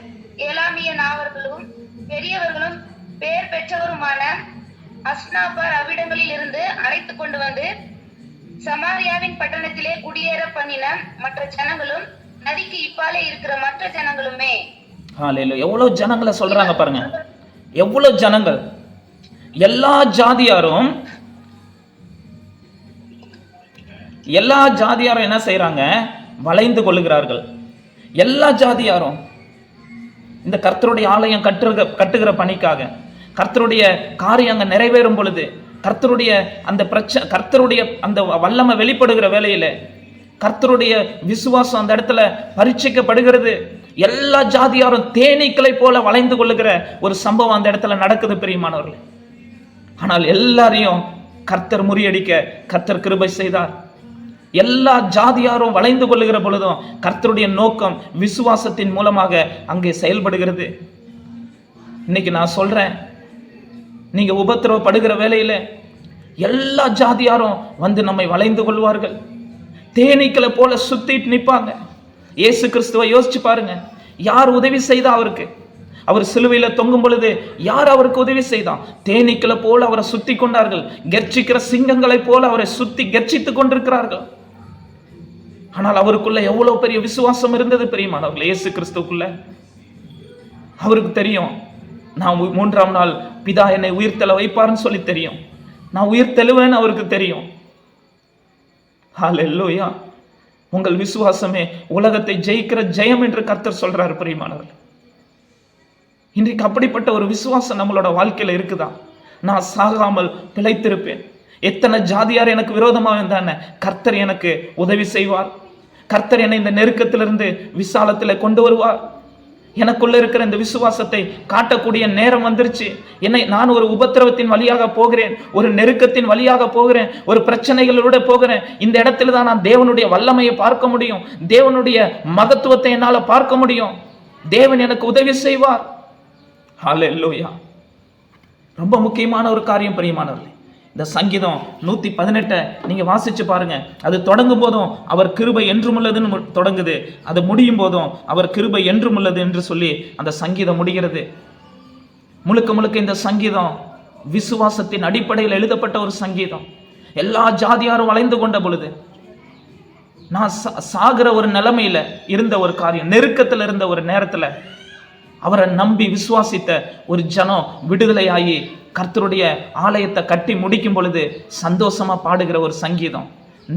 ஏலாமிய நாவர்களும் பெரியவர்களும் பேர் பெற்றவருமான அஸ்னாபார் அவ்விடங்களில் இருந்து அழைத்து கொண்டு வந்து சமாரியாவின் பட்டணத்திலே குடியேற பண்ணின மற்ற ஜனங்களும் நதிக்கு இப்பாலே இருக்கிற மற்ற ஜனங்களுமே. எவ்வளவு ஜனங்களை சொல்றாங்க பாருங்க, எவ்வளவு ஜனங்கள். எல்லா ஜாதியாரும் என்ன செய்யறாங்க? வளைந்து கொள்ளுகிறார்கள். எல்லா ஜாதியாரும் இந்த கர்த்தருடைய ஆலயம் கட்டுகிற பணிக்காக, கர்த்தருடைய காரியம் அங்க நிறைவேறும் பொழுது, கர்த்தருடைய அந்த வல்லமை வெளிப்படுகிற வேளையில கர்த்தருடைய விசுவாசம் அந்த இடத்துல பரீட்சிக்கப்படுகிறது. எல்லா ஜாதியாரும் தேனீக்களை போல வளைந்து கொள்ளுகிற ஒரு சம்பவம் அந்த இடத்துல நடக்குது பிரியமானவர்களே. ஆனால் எல்லாரையும் கர்த்தர் முறியடிக்க கர்த்தர் கிருபை செய்தார். எல்லா ஜாதியாரும் வளைந்து கொள்ளுகிற பொழுதும் கர்த்தருடைய நோக்கம் விசுவாசத்தின் மூலமாக அங்கே செயல்படுகிறது. இன்னைக்கு நான் சொல்றேன், நீங்க உபத்திரவப்படுகிற வேளையில எல்லா ஜாதியாரும் வந்து நம்மை வளைந்து கொள்வார்கள், தேனீக்களை போல சுத்திட்டு நிற்பாங்க. இயேசு கிறிஸ்துவை யோசிச்சு பாருங்க, யார் உதவி செய்தா அவருக்கு? அவர் சிலுவையில தொங்கும் பொழுது யார் அவருக்கு உதவி செய்தான்? தேனீக்களை போல அவரை சுத்தி கொண்டார்கள், கர்ச்சிக்கிற சிங்கங்களை போல அவரை சுத்தி கர்ச்சித்துக் கொண்டிருக்கிறார்கள். ஆனால் அவருக்குள்ள எவ்வளவு பெரிய விசுவாசம் இருந்தது பிரியமானவர்களே. இயேசு கிறிஸ்துக்குள்ள அவருக்கு தெரியும், நான் 3ஆம் நாள் பிதா என்னை உயிர்த்தெழ வைப்பார்னு சொல்லி தெரியும், நான் உயிர் தெழுவேன்னு அவருக்கு தெரியும். ஹல்லேலூயா. உங்கள் விசுவாசமே உலகத்தை ஜெயிக்கிற ஜெயம் என்று கர்த்தர் சொல்றார் பிரியமானவர்கள். இன்றைக்கு அப்படிப்பட்ட ஒரு விசுவாசம் நம்மளோட வாழ்க்கையில இருக்குதா? நான் சாகாமல் பிழைத்திருப்பேன். எத்தனை ஜாதியார் எனக்கு விரோதமாக இருந்தானே, கர்த்தர் எனக்கு உதவி செய்வார். கர்த்தர் என்னை இந்த நெருக்கத்திலிருந்து விசாலத்தில் கொண்டு வருவார். எனக்குள்ள இருக்கிற இந்த விசுவாசத்தை காட்டக்கூடிய நேரம் வந்துருச்சு. நான் ஒரு உபத்திரவத்தின் வழியாக போகிறேன், ஒரு நெருக்கத்தின் வழியாக போகிறேன், ஒரு பிரச்சனைகளோட போகிறேன். இந்த இடத்துல தான் நான் தேவனுடைய வல்லமையை பார்க்க முடியும், தேவனுடைய மகத்துவத்தை என்னால பார்க்க முடியும். தேவன் எனக்கு உதவி செய்வார். ஹல்லேலூயா. ரொம்ப முக்கியமான ஒரு காரியம் பிரியமானவர்களே, இந்த சங்கீதம் 118 நீங்க வாசிச்சு பாருங்க. அது தொடங்கும் போதும் அவர் கிருபை என்றும் உள்ளதுன்னு தொடங்குது, அது முடியும் போதும் அவர் கிருபை என்றும் உள்ளது என்று சொல்லி அந்த சங்கீதம் முடிகிறது. முழுக்க முழுக்க இந்த சங்கீதம் விசுவாசத்தின் அடிப்படையில் எழுதப்பட்ட ஒரு சங்கீதம். எல்லா ஜாதியாரும் வளைந்து கொண்ட பொழுது, நான் சாகிற ஒரு நிலைமையில இருந்த ஒரு காரியம், நெருக்கத்தில் இருந்த ஒரு நேரத்துல அவரை நம்பி விசுவாசித்த ஒரு ஜனம் விடுதலையாகி கர்த்தருடைய ஆலயத்தை கட்டி முடிக்கும் பொழுது சந்தோஷமா பாடுகிற ஒரு சங்கீதம்.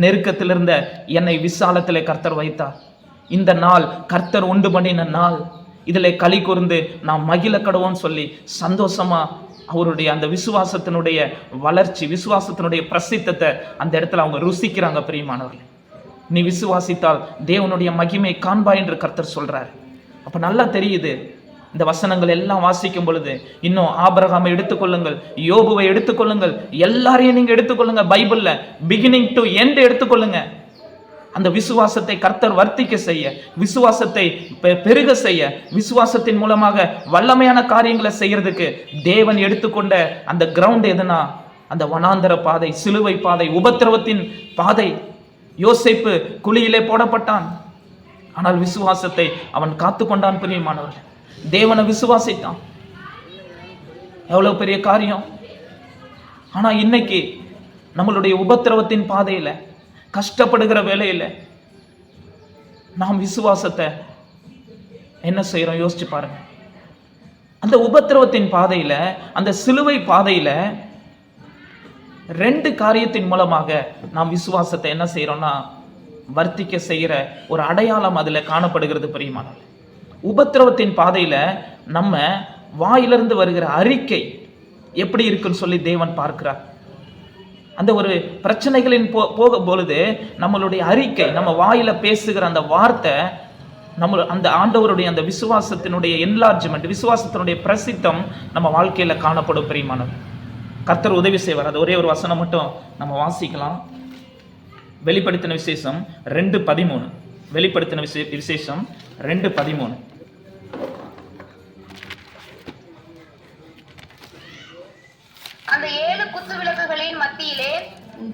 நெருக்கத்தில் இருந்த என்னை விசாலத்திலே கர்த்தர் வைத்தார். இந்த நாள் கர்த்தர் உண்டு பண்ணின நாள், இதிலே களி கூர்ந்து நாம் மகிழ கடவோன்னு சொல்லி சந்தோஷமா அவருடைய அந்த விசுவாசத்தினுடைய வளர்ச்சி, விசுவாசத்தினுடைய பிரசித்தத்தை அந்த இடத்துல அவங்க ருசிக்கிறாங்க. பிரியமானவர்களே, நீ விசுவாசித்தால் தேவனுடைய மகிமை காண்பாய் என்று கர்த்தர் சொல்றாரு. அப்ப நல்லா தெரியுது. இந்த வசனங்கள் எல்லாம் வாசிக்கும் பொழுது இன்னும் ஆபிரகாமை எடுத்துக்கொள்ளுங்கள், யோபுவை எடுத்துக்கொள்ளுங்கள், எல்லாரையும் நீங்க எடுத்துக்கொள்ளுங்க. பைபிள்ல பிகினிங் டு எண்ட் எடுத்துக்கொள்ளுங்க. அந்த விசுவாசத்தை கர்த்தர் வர்த்திக்க செய்ய, விசுவாசத்தை பெருக செய்ய, விசுவாசத்தின் மூலமாக வல்லமையான காரியங்களை செய்யறதுக்கு தேவன் எடுத்துக்கொண்ட அந்த கிரவுண்ட் எதுனா அந்த வனாந்தர பாதை, சிலுவை பாதை, உபத்திரவத்தின் பாதை. யோசேப்பு குழியிலே போடப்பட்டான், ஆனால் விசுவாசத்தை அவன் காத்து கொண்டான். பிரியமானவர்கள், தேவனை விசுவாசித்தான். எவ்வளவு பெரிய காரியம். ஆனா இன்னைக்கு நம்மளுடைய உபத்திரவத்தின் பாதையில, கஷ்டப்படுகிற வேலையில நாம் விசுவாசத்தை என்ன செய்யறோம் யோசிச்சு பாருங்க. அந்த உபத்திரவத்தின் பாதையில, அந்த சிலுவை பாதையில 2 காரியத்தின் மூலமாக நாம் விசுவாசத்தை என்ன செய்யறோம்னா வர்த்திக்க செய்கிற ஒரு அடையாளம் அதுல காணப்படுகிறது. பிரியமானவர்களே, உபத்திரவத்தின் பாதையில நம்ம வாயிலிருந்து வருகிற அறிக்கை எப்படி இருக்குன்னு சொல்லி தேவன் பார்க்கிறார். அந்த ஒரு பிரச்சனைகளின் போகும் பொழுது நம்மளுடைய அறிக்கை, நம்ம வாயில பேசுகிற அந்த வார்த்தை, நம்ம அந்த ஆண்டவருடைய அந்த விசுவாசத்தினுடைய என்லார்ஜ்மெண்ட், விசுவாசத்தினுடைய பிரசித்தம் நம்ம வாழ்க்கையில காணப்படும். பிரியமானவர், கர்த்தர் உதவி செய்வார். அது ஒரே ஒரு வசனம் மட்டும் நம்ம வாசிக்கலாம். வெளிப்படுத்தின விசேஷம் 2:13. வெளிப்படுத்தின விசேஷம் 2:13. அந்த 7 குத்து விளக்குகளின் மத்தியிலே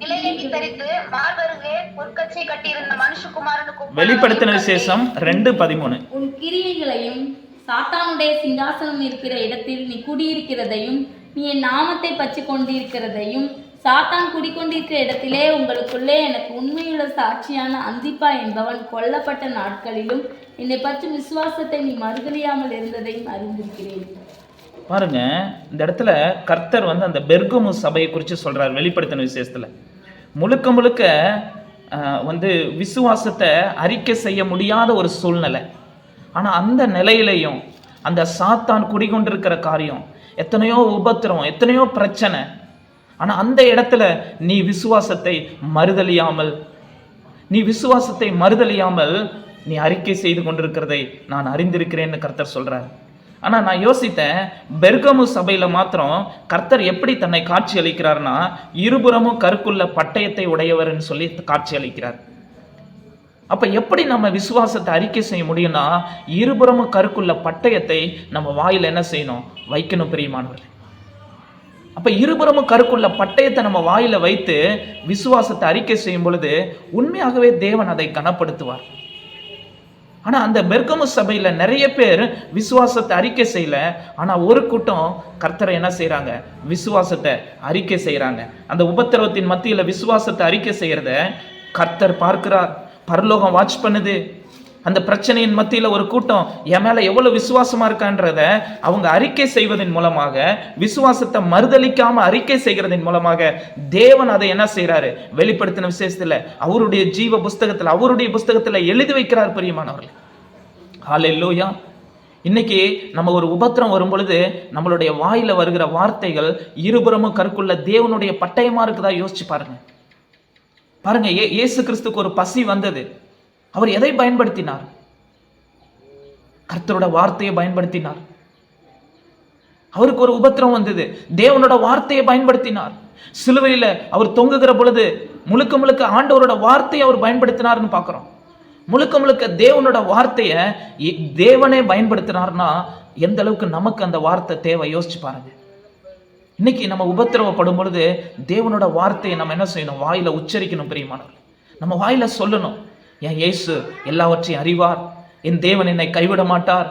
நிலையை தரித்து மார்பருகே பொற்கச்சை கட்டியிருந்த மனுஷகுமாரனுக்கு. வெளிப்படுத்தின விசேஷம் 2:13. உன் கிரியைகளையும் சாத்தானுடைய சிங்காசனம் இருக்கிற இடத்தில் நீ குடியிருக்கிறதையும் நீ என் நாமத்தை பற்றி கொண்டிருக்கிறதையும் சாத்தான் குடிக்கொண்டிருக்கிற இடத்திலே உங்களுக்குள்ளே எனக்கு உண்மையுள்ள சாட்சியான அந்திப்பா என்பவன் கொல்லப்பட்ட நாட்களிலும் என்னை பற்றி விசுவாசத்தை நீ மறுதலியாமல் இருந்ததையும் அறிந்திருக்கிறேன். பாருங்க, இந்த இடத்துல கர்த்தர் அந்த பெர்கமு சபையை குறித்து சொல்றார். வெளிப்படுத்தின விசேஷத்துல முழுக்க முழுக்க விசுவாசத்தை அறிக்கை செய்ய முடியாத ஒரு சூழ்நிலை. ஆனா அந்த நிலையிலையும் அந்த சாத்தான் குடிகொண்டிருக்கிற காரியம், எத்தனையோ உபத்திரம், எத்தனையோ பிரச்சனை. ஆனா அந்த இடத்துல நீ விசுவாசத்தை மறுதலியாமல் நீ அறிக்கை செய்து கொண்டிருக்கிறதை நான் அறிந்திருக்கிறேன்னு கர்த்தர் சொல்றார். ஆனா நான் யோசித்தேன், பெர்கமு சபையில மாத்திரம் கர்த்தர் எப்படி தன்னை காட்சி அளிக்கிறார்னா, இருபுறமும் கருக்குள்ள பட்டயத்தை உடையவர்னு சொல்லி காட்சி அளிக்கிறார். அப்ப எப்படி நம்ம விசுவாசத்தை அறிக்கை செய்ய முடியும்னா, இருபுறமும் கருக்குள்ள பட்டயத்தை நம்ம வாயில என்ன செய்யணும், வைக்கணும். பிரியமானவர்களே, அப்ப இருபுறமும் கருக்குள்ள பட்டயத்தை நம்ம வாயில வைத்து விசுவாசத்தை அறிக்கை செய்யும் பொழுது உண்மையாகவே தேவன் அதை கனப்படுத்துவார். ஆனா அந்த பெர்கமு சபையில நிறைய பேர் விசுவாசத்தை அறிக்கை செய்யல. ஆனா ஒரு கூட்டம் கர்த்தரை என்ன செய்யறாங்க, விசுவாசத்தை அறிக்கை செய்யறாங்க. அந்த உபத்திரவத்தின் மத்தியில விசுவாசத்தை அறிக்கை செய்யறத கர்த்தர் பார்க்கிறார். பரலோகம் வாட்ச் பண்ணுது. அந்த பிரச்சனையின் மத்தியில ஒரு கூட்டம் என் மேல எவ்வளவு விசுவாசமா இருக்கான்றத அவங்க அறிக்கை செய்வதன் மூலமாக, விசுவாசத்தை மறுதலிக்காம அறிக்கை செய்கிறதன் மூலமாக தேவன் அதை என்ன செய்யறாரு, வெளிப்படுத்தின விசேஷத்துல அவருடைய ஜீவ புஸ்தகத்துல, அவருடைய புஸ்தகத்துல எழுதி வைக்கிறார். பிரியமானவர்களே, ஹல்லேலூயா. இன்னைக்கு நம்ம ஒரு உபத்திரம் வரும் பொழுது நம்மளுடைய வாயில வருகிற வார்த்தைகள் இருபுறமும் கருக்குள்ள தேவனுடைய பட்டயமா இருக்குதா யோசிச்சு பாருங்க. பாருங்க, இயேசு கிறிஸ்துக்கு ஒரு பசி வந்தது. அவர் எதை பயன்படுத்தினார்? கர்த்தரோட வார்த்தையை பயன்படுத்தினார். அவருக்கு ஒரு உபத்திரம் வந்தது, தேவனோட வார்த்தையை பயன்படுத்தினார். சிலுவையில அவர் தொங்குகிற பொழுது முழுக்க முழுக்க ஆண்டவரோட வார்த்தையை அவர் பயன்படுத்தினார்னு பார்க்கிறோம். முழுக்க முழுக்க தேவனோட வார்த்தையை தேவனே பயன்படுத்தினார்னா எந்த அளவுக்கு நமக்கு அந்த வார்த்தை தேவை யோசிச்சு பாருங்க. இன்னைக்கு நம்ம உபத்திரவப்படும் பொழுது தேவனோட வார்த்தையை நம்ம என்ன செய்யணும்? வாயில உச்சரிக்கணும் பிரியமானவர்கள். நம்ம வாயில சொல்லணும், என் இயேசு எல்லாவற்றையும் அறிவார், என் தேவன் என்னை கைவிட மாட்டார்,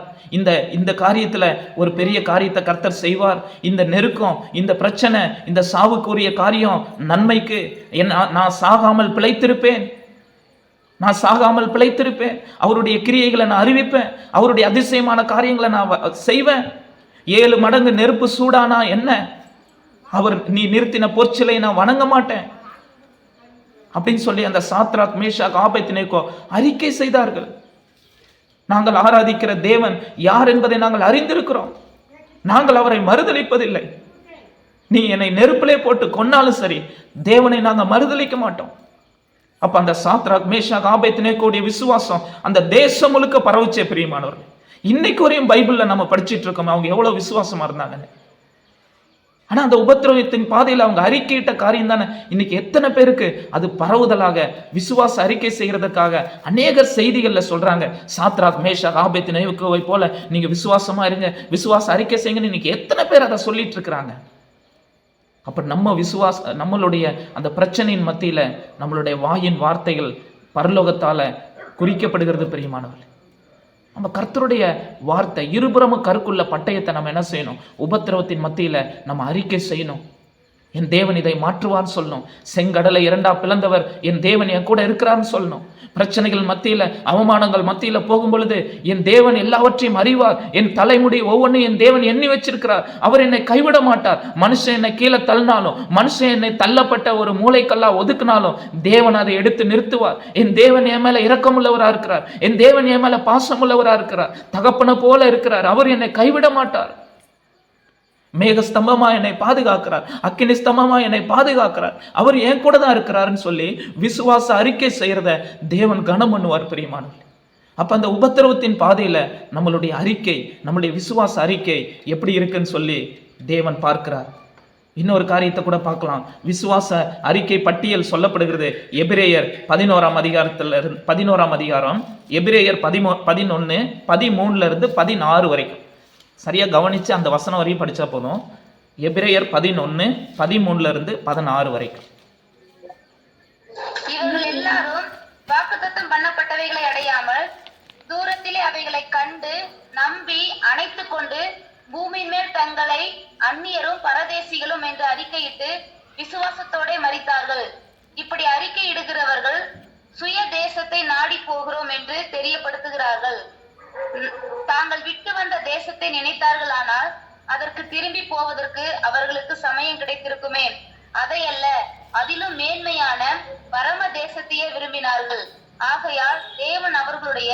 இந்த காரியத்துல ஒரு பெரிய காரியத்தை கர்த்தர் செய்வார், இந்த நெருக்கம், இந்த பிரச்சனை, இந்த சாவுக்குரிய காரியம் நன்மைக்கு, நான் சாகாமல் பிழைத்திருப்பேன், நான் சாகாமல் பிழைத்திருப்பேன், அவருடைய கிரியைகளை நான் அறிவிப்பேன், அவருடைய அதிசயமான காரியங்களை நான் செய்வேன். 7 மடங்கு நெருப்பு சூடானா என்ன, அவர் நீ நிறுத்தின பொற்சிலை நான் வணங்க மாட்டேன் அப்படின்னு சொல்லி அந்த சாத்ராக் மேஷாக் ஆபேத்நேகோ அறிக்கை செய்தார்கள். நாங்கள் ஆராதிக்கிற தேவன் யார் என்பதை நாங்கள் அறிந்திருக்கிறோம், நாங்கள் அவரை மறுதலிப்பதில்லை. நீ என்னை நெருப்பிலே போட்டு கொன்னாலும் சரி, தேவனை நாங்கள் மறுதலிக்க மாட்டோம். அப்ப அந்த சாத்ராக் மேஷாக் ஆபேத்நேகோவுடைய விசுவாசம் அந்த தேசம் முழுக்க பரவுச்சே பிரியமானவர்கள். இன்னைக்கு வரையும் பைபிள்ல நம்ம படிச்சுட்டு இருக்கோம் அவங்க எவ்வளவு விசுவாசமா இருந்தாங்கன்னு. ஆனா அந்த உபத்திரவத்தின் பாதையில் அவங்க அறிக்கையிட்ட காரியம் தானே இன்னைக்கு எத்தனை பேருக்கு அது பரவுதலாக விசுவாச அறிக்கை செய்யறதுக்காக அநேகர் செய்திகள்ல சொல்றாங்க, சாத்ராக் மேஷாக் ஆபேத்நேகோவை போல நீங்க விசுவாசமா இருங்க, விசுவாச அறிக்கை செய்யுங்கன்னு இன்னைக்கு எத்தனை பேர் அதை சொல்லிட்டு இருக்கிறாங்க. அப்ப நம்மளுடைய அந்த பிரச்சனையின் மத்தியில நம்மளுடைய வாயின் வார்த்தைகள் பரலோகத்தால குறிக்கப்படுகிறது பிரியமானவர்கள். நம்ம கர்த்தருடைய வார்த்தை இருபுறமும் கருக்குள்ள பட்டயத்தை நம்ம என்ன செய்யணும்? உபத்திரவத்தின் மத்தியில நம்ம அறிக்கை செய்யணும். என் தேவன் இதை மாற்றுவார்னு சொல்லணும். செங்கடலை 2ஆ பிளந்தவர் என் தேவன் என் கூட இருக்கிறார்னு சொல்லணும். பிரச்சனைகள் மத்தியில, அவமானங்கள் மத்தியில போகும் பொழுது என் தேவன் எல்லாவற்றையும் அறிவார், என் தலைமுடி ஒவ்வொன்றும் என் தேவன் எண்ணி வச்சிருக்கிறார், அவர் என்னை கைவிட மாட்டார். மனுஷன் என்னை கீழே தள்ளினாலும், மனுஷன் என்னை தள்ளப்பட்ட ஒரு மூளைக்கல்லா ஒதுக்கினாலும் தேவன் அதை எடுத்து நிறுத்துவார். என் தேவன் என் மேல இரக்கமுள்ளவரா இருக்கிறார், என் தேவன் என் மேல பாசமுள்ளவரா இருக்கிறார், தகப்பன போல இருக்கிறார், அவர் என்னை கைவிட மாட்டார். மேகஸ்தம்பமா என்னை பாதுகாக்கிறார், அக்கினி ஸ்தம்பமா என்னை பாதுகாக்கிறார், அவர் என் கூட தான் இருக்கிறாருன்னு சொல்லி விசுவாச அறிக்கை செய்யறத தேவன் கனம் பண்ணுவார் பிரியமானவர்களே. அப்ப அந்த உபத்திரவத்தின் பாதையில நம்மளுடைய அறிக்கை, நம்மளுடைய விசுவாச அறிக்கை எப்படி இருக்குன்னு சொல்லி தேவன் பார்க்கிறார். இன்னொரு காரியத்தை கூட பார்க்கலாம். விசுவாச அறிக்கை பட்டியல் சொல்லப்படுகிறது எபிரேயர் 11ஆம் அதிகாரம் எபிரேயர் 11:13 வரைக்கும். சரியா கவனிச்சு அந்த வசனம் வரையும் படிச்சா போதும். எபிரேயர் 11:13 வரைக்கும். இவர்கள் எல்லாரும் வாக்குத்தத்தம் பண்ணப்பட்டவைகளை அடையாமல் தூரத்திலே அவைகளை கண்டு நம்பி அணைத்துக் கொண்டு பூமியின் மேல் தங்களை அந்நியரும் பரதேசிகளும் என்று அறிக்கையிட்டு விசுவாசத்தோட மரித்தார்கள். இப்படி அறிக்கையிடுகிறவர்கள் சுய தேசத்தை நாடி போகிறோம் என்று தெரியப்படுத்துகிறார்கள். தாங்கள் விட்டு வந்த தேசத்தை நினைத்தார்கள், ஆனால் அதற்கு திரும்பி போவதற்கு அவர்களுக்கு சமயம் கிடைத்திருக்குமே. அதையல்ல, அதிலும் மேன்மையான பரம தேசத்தையே விரும்பினார்கள். ஆகையால் தேவன் அவர்களுடைய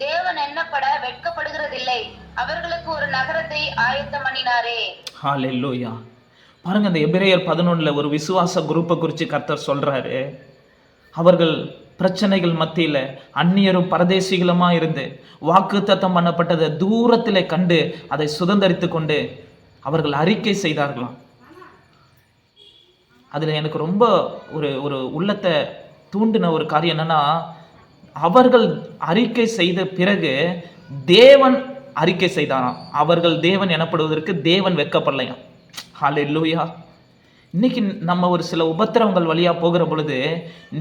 தேவன் எண்ணப்பட வெட்கப்படுகிறதில்லை, அவர்களுக்கு ஒரு நகரத்தை ஆயத்தம் பண்ணினாரே. ஹல்லேலூயா. பாருங்க, அந்த எபிரேயர் 11 ஒரு விசுவாச குரூப்பை குறித்து கர்த்தர் சொல்றாரு. அவர்கள் பிரச்சனைகள் மத்தியில அந்நியரும் பரதேசிகளுமா இருந்து வாக்குத்தத்தம் பண்ணப்பட்டதை தூரத்திலே கண்டு அதை சுதந்தரித்து கொண்டு அவர்கள் அறிக்கை செய்தார்களாம். அதுல எனக்கு ரொம்ப ஒரு உள்ளத்தை தூண்டின ஒரு காரியம் என்னன்னா, அவர்கள் அறிக்கை செய்த பிறகு தேவன் அறிக்கை செய்தாராம். அவர்கள் தேவன் எனப்படுவதற்கு தேவன் வெட்கப்படலையாம். ஹல்லேலூயா. இன்னைக்கு நம்ம ஒரு சில உபத்திரவங்கள் வழியா போகிற பொழுது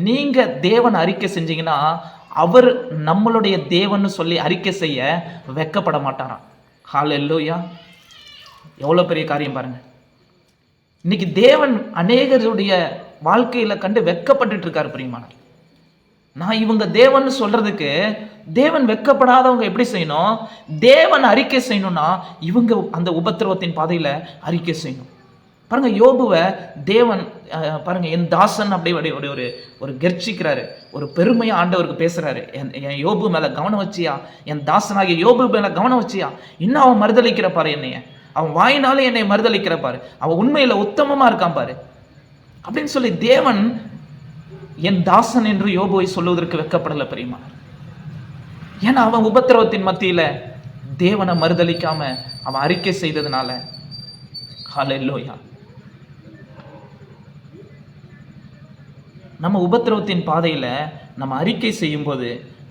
நீங்க தேவன் அறிக்கை செஞ்சீங்கன்னா அவர் நம்மளுடைய தேவன் சொல்லி அறிக்கை செய்ய வெட்கப்பட மாட்டாராம். ஹல்லேலூயா. எவ்வளவு பெரிய காரியம் பாருங்க. இன்னைக்கு தேவன் அநேகருடைய வாழ்க்கையில கண்டு வெட்கப்பட்டு இருக்காரு பிரியமானவர்களே. நான் இவங்க தேவன் சொல்றதுக்கு தேவன் வெட்கப்படாதவங்க எப்படி செய்யணும்? தேவன் அறிக்கை செய்யணும்னா இவங்க அந்த உபத்திரவத்தின் பாதையில அறிக்கை செய்யணும். பாருங்க, யோபுவை தேவன் பாருங்க, என் தாசன் அப்படி ஒரு கெர்ச்சிக்கிறாரு, ஒரு பெருமையா ஆண்டவருக்கு பேசுறாரு. என் யோபு மேல கவனம் வச்சியா, என் தாசனாகிய யோபு மேல கவனம் வச்சியா, இன்னும் அவன் மறுதளிக்கிற பாரு, என்னைய அவன் வாயினாலே என்னை மறுதளிக்கிற பாரு, அவன் உண்மையில உத்தமமா இருக்கான் பாரு அப்படின்னு சொல்லி தேவன் என் தாசன் என்று யோபுவை சொல்லுவதற்கு வெட்கப்படல பிரியமா. ஏன்னா அவன் உபத்திரவத்தின் மத்தியில தேவனை மறுதலிக்காம அவன் அறிக்கை செய்ததுனால. ஹல்லேலூயா. நம்ம உபத்திரவத்தின் பாதையில நம்ம அறிக்கை செய்யும்போது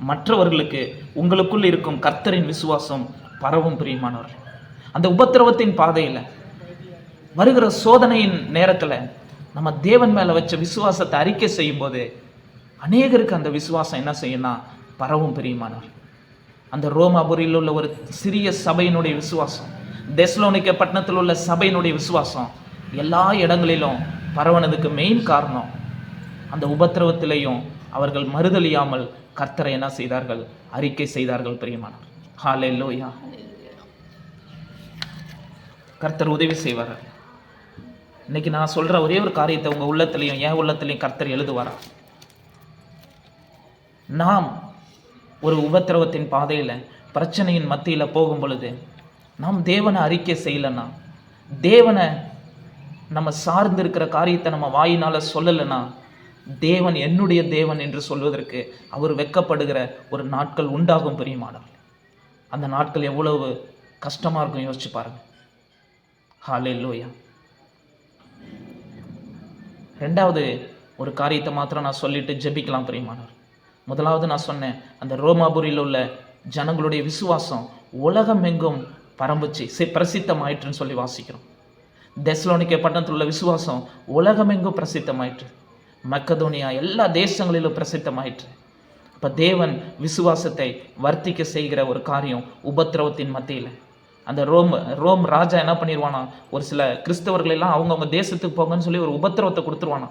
மற்றவர்களுக்கு உங்களுக்குள் இருக்கும் கர்த்தரின் விசுவாசம் பரவும் பிரியமானவர்கள். அந்த உபத்திரவத்தின் பாதையில வருகிற சோதனையின் நேரத்துல நம்ம தேவன் மேல வச்ச விசுவாசத்தை அறிக்கை செய்யும் போது அநேகருக்கு அந்த விசுவாசம் என்ன செய்யும்னா பரவும் பிரியமானவர். அந்த ரோமாபுரியில் உள்ள ஒரு சிறிய சபையினுடைய விசுவாசம், தெசலோனிக்கே பட்டணத்தில் உள்ள சபையினுடைய விசுவாசம் எல்லா இடங்களிலும் பரவனதுக்கு மெயின் காரணம் அந்த உபத்திரவத்திலையும் அவர்கள் மறுதலியாமல் கர்த்தரை என்ன செய்தார்கள்? அறிக்கை செய்தார்கள் பிரியமானவர். ஹல்லேலூயா. கர்த்தர் உதவி செய்வார். இன்னைக்கு நான் சொல்ற ஒரே ஒரு காரியத்தை உங்க உள்ளத்திலையும் என் உள்ளத்திலையும் கர்த்தர் எழுதுவாரா? நாம் ஒரு உபத்திரவத்தின் பாதையில பிரச்சனையின் மத்தியில போகும் பொழுது நாம் தேவனை அறிக்கை செய்யலைன்னா, தேவனை நம்ம சார்ந்து இருக்கிற காரியத்தை நம்ம வாயினால சொல்லலைன்னா, தேவன் என்னுடைய தேவன் என்று சொல்வதற்கு அவர் வெட்கப்படுகிற ஒரு நாட்கள் உண்டாகும் பிரியமானவர். அந்த நாட்கள் எவ்வளவு கஷ்டமா இருக்கும் யோசிச்சு பாருங்க. ஹல்லேலூயா. ரெண்டாவது ஒரு காரியத்தை மாத்திரம் நான் சொல்லிட்டு ஜெபிக்கலாம் பிரியமானவர். முதலாவது நான் சொன்னேன், அந்த ரோமாபுரியில் உள்ள ஜனங்களுடைய விசுவாசம் உலகம் எங்கும் பரம்புச்சு பிரசித்தமாயிற்றுன்னு சொல்லி வாசிக்கிறோம். தெசலோனிக்கே பட்டணத்தில் உள்ள விசுவாசம் உலகம் எங்கும் பிரசித்தமாயிற்று. மக்கதோனியா எல்லா தேசங்களிலும் பிரசித்தமாயிற்று. இப்போ தேவன் விசுவாசத்தை வர்த்திக்க செய்கிற ஒரு காரியம் உபத்திரவத்தின் மத்தியில். அந்த ரோம் ராஜா என்ன பண்ணிடுவானா, ஒரு சில கிறிஸ்தவர்களெல்லாம் அவங்கவுங்க தேசத்துக்கு போங்கன்னு சொல்லி ஒரு உபத்திரவத்தை கொடுத்துருவானா,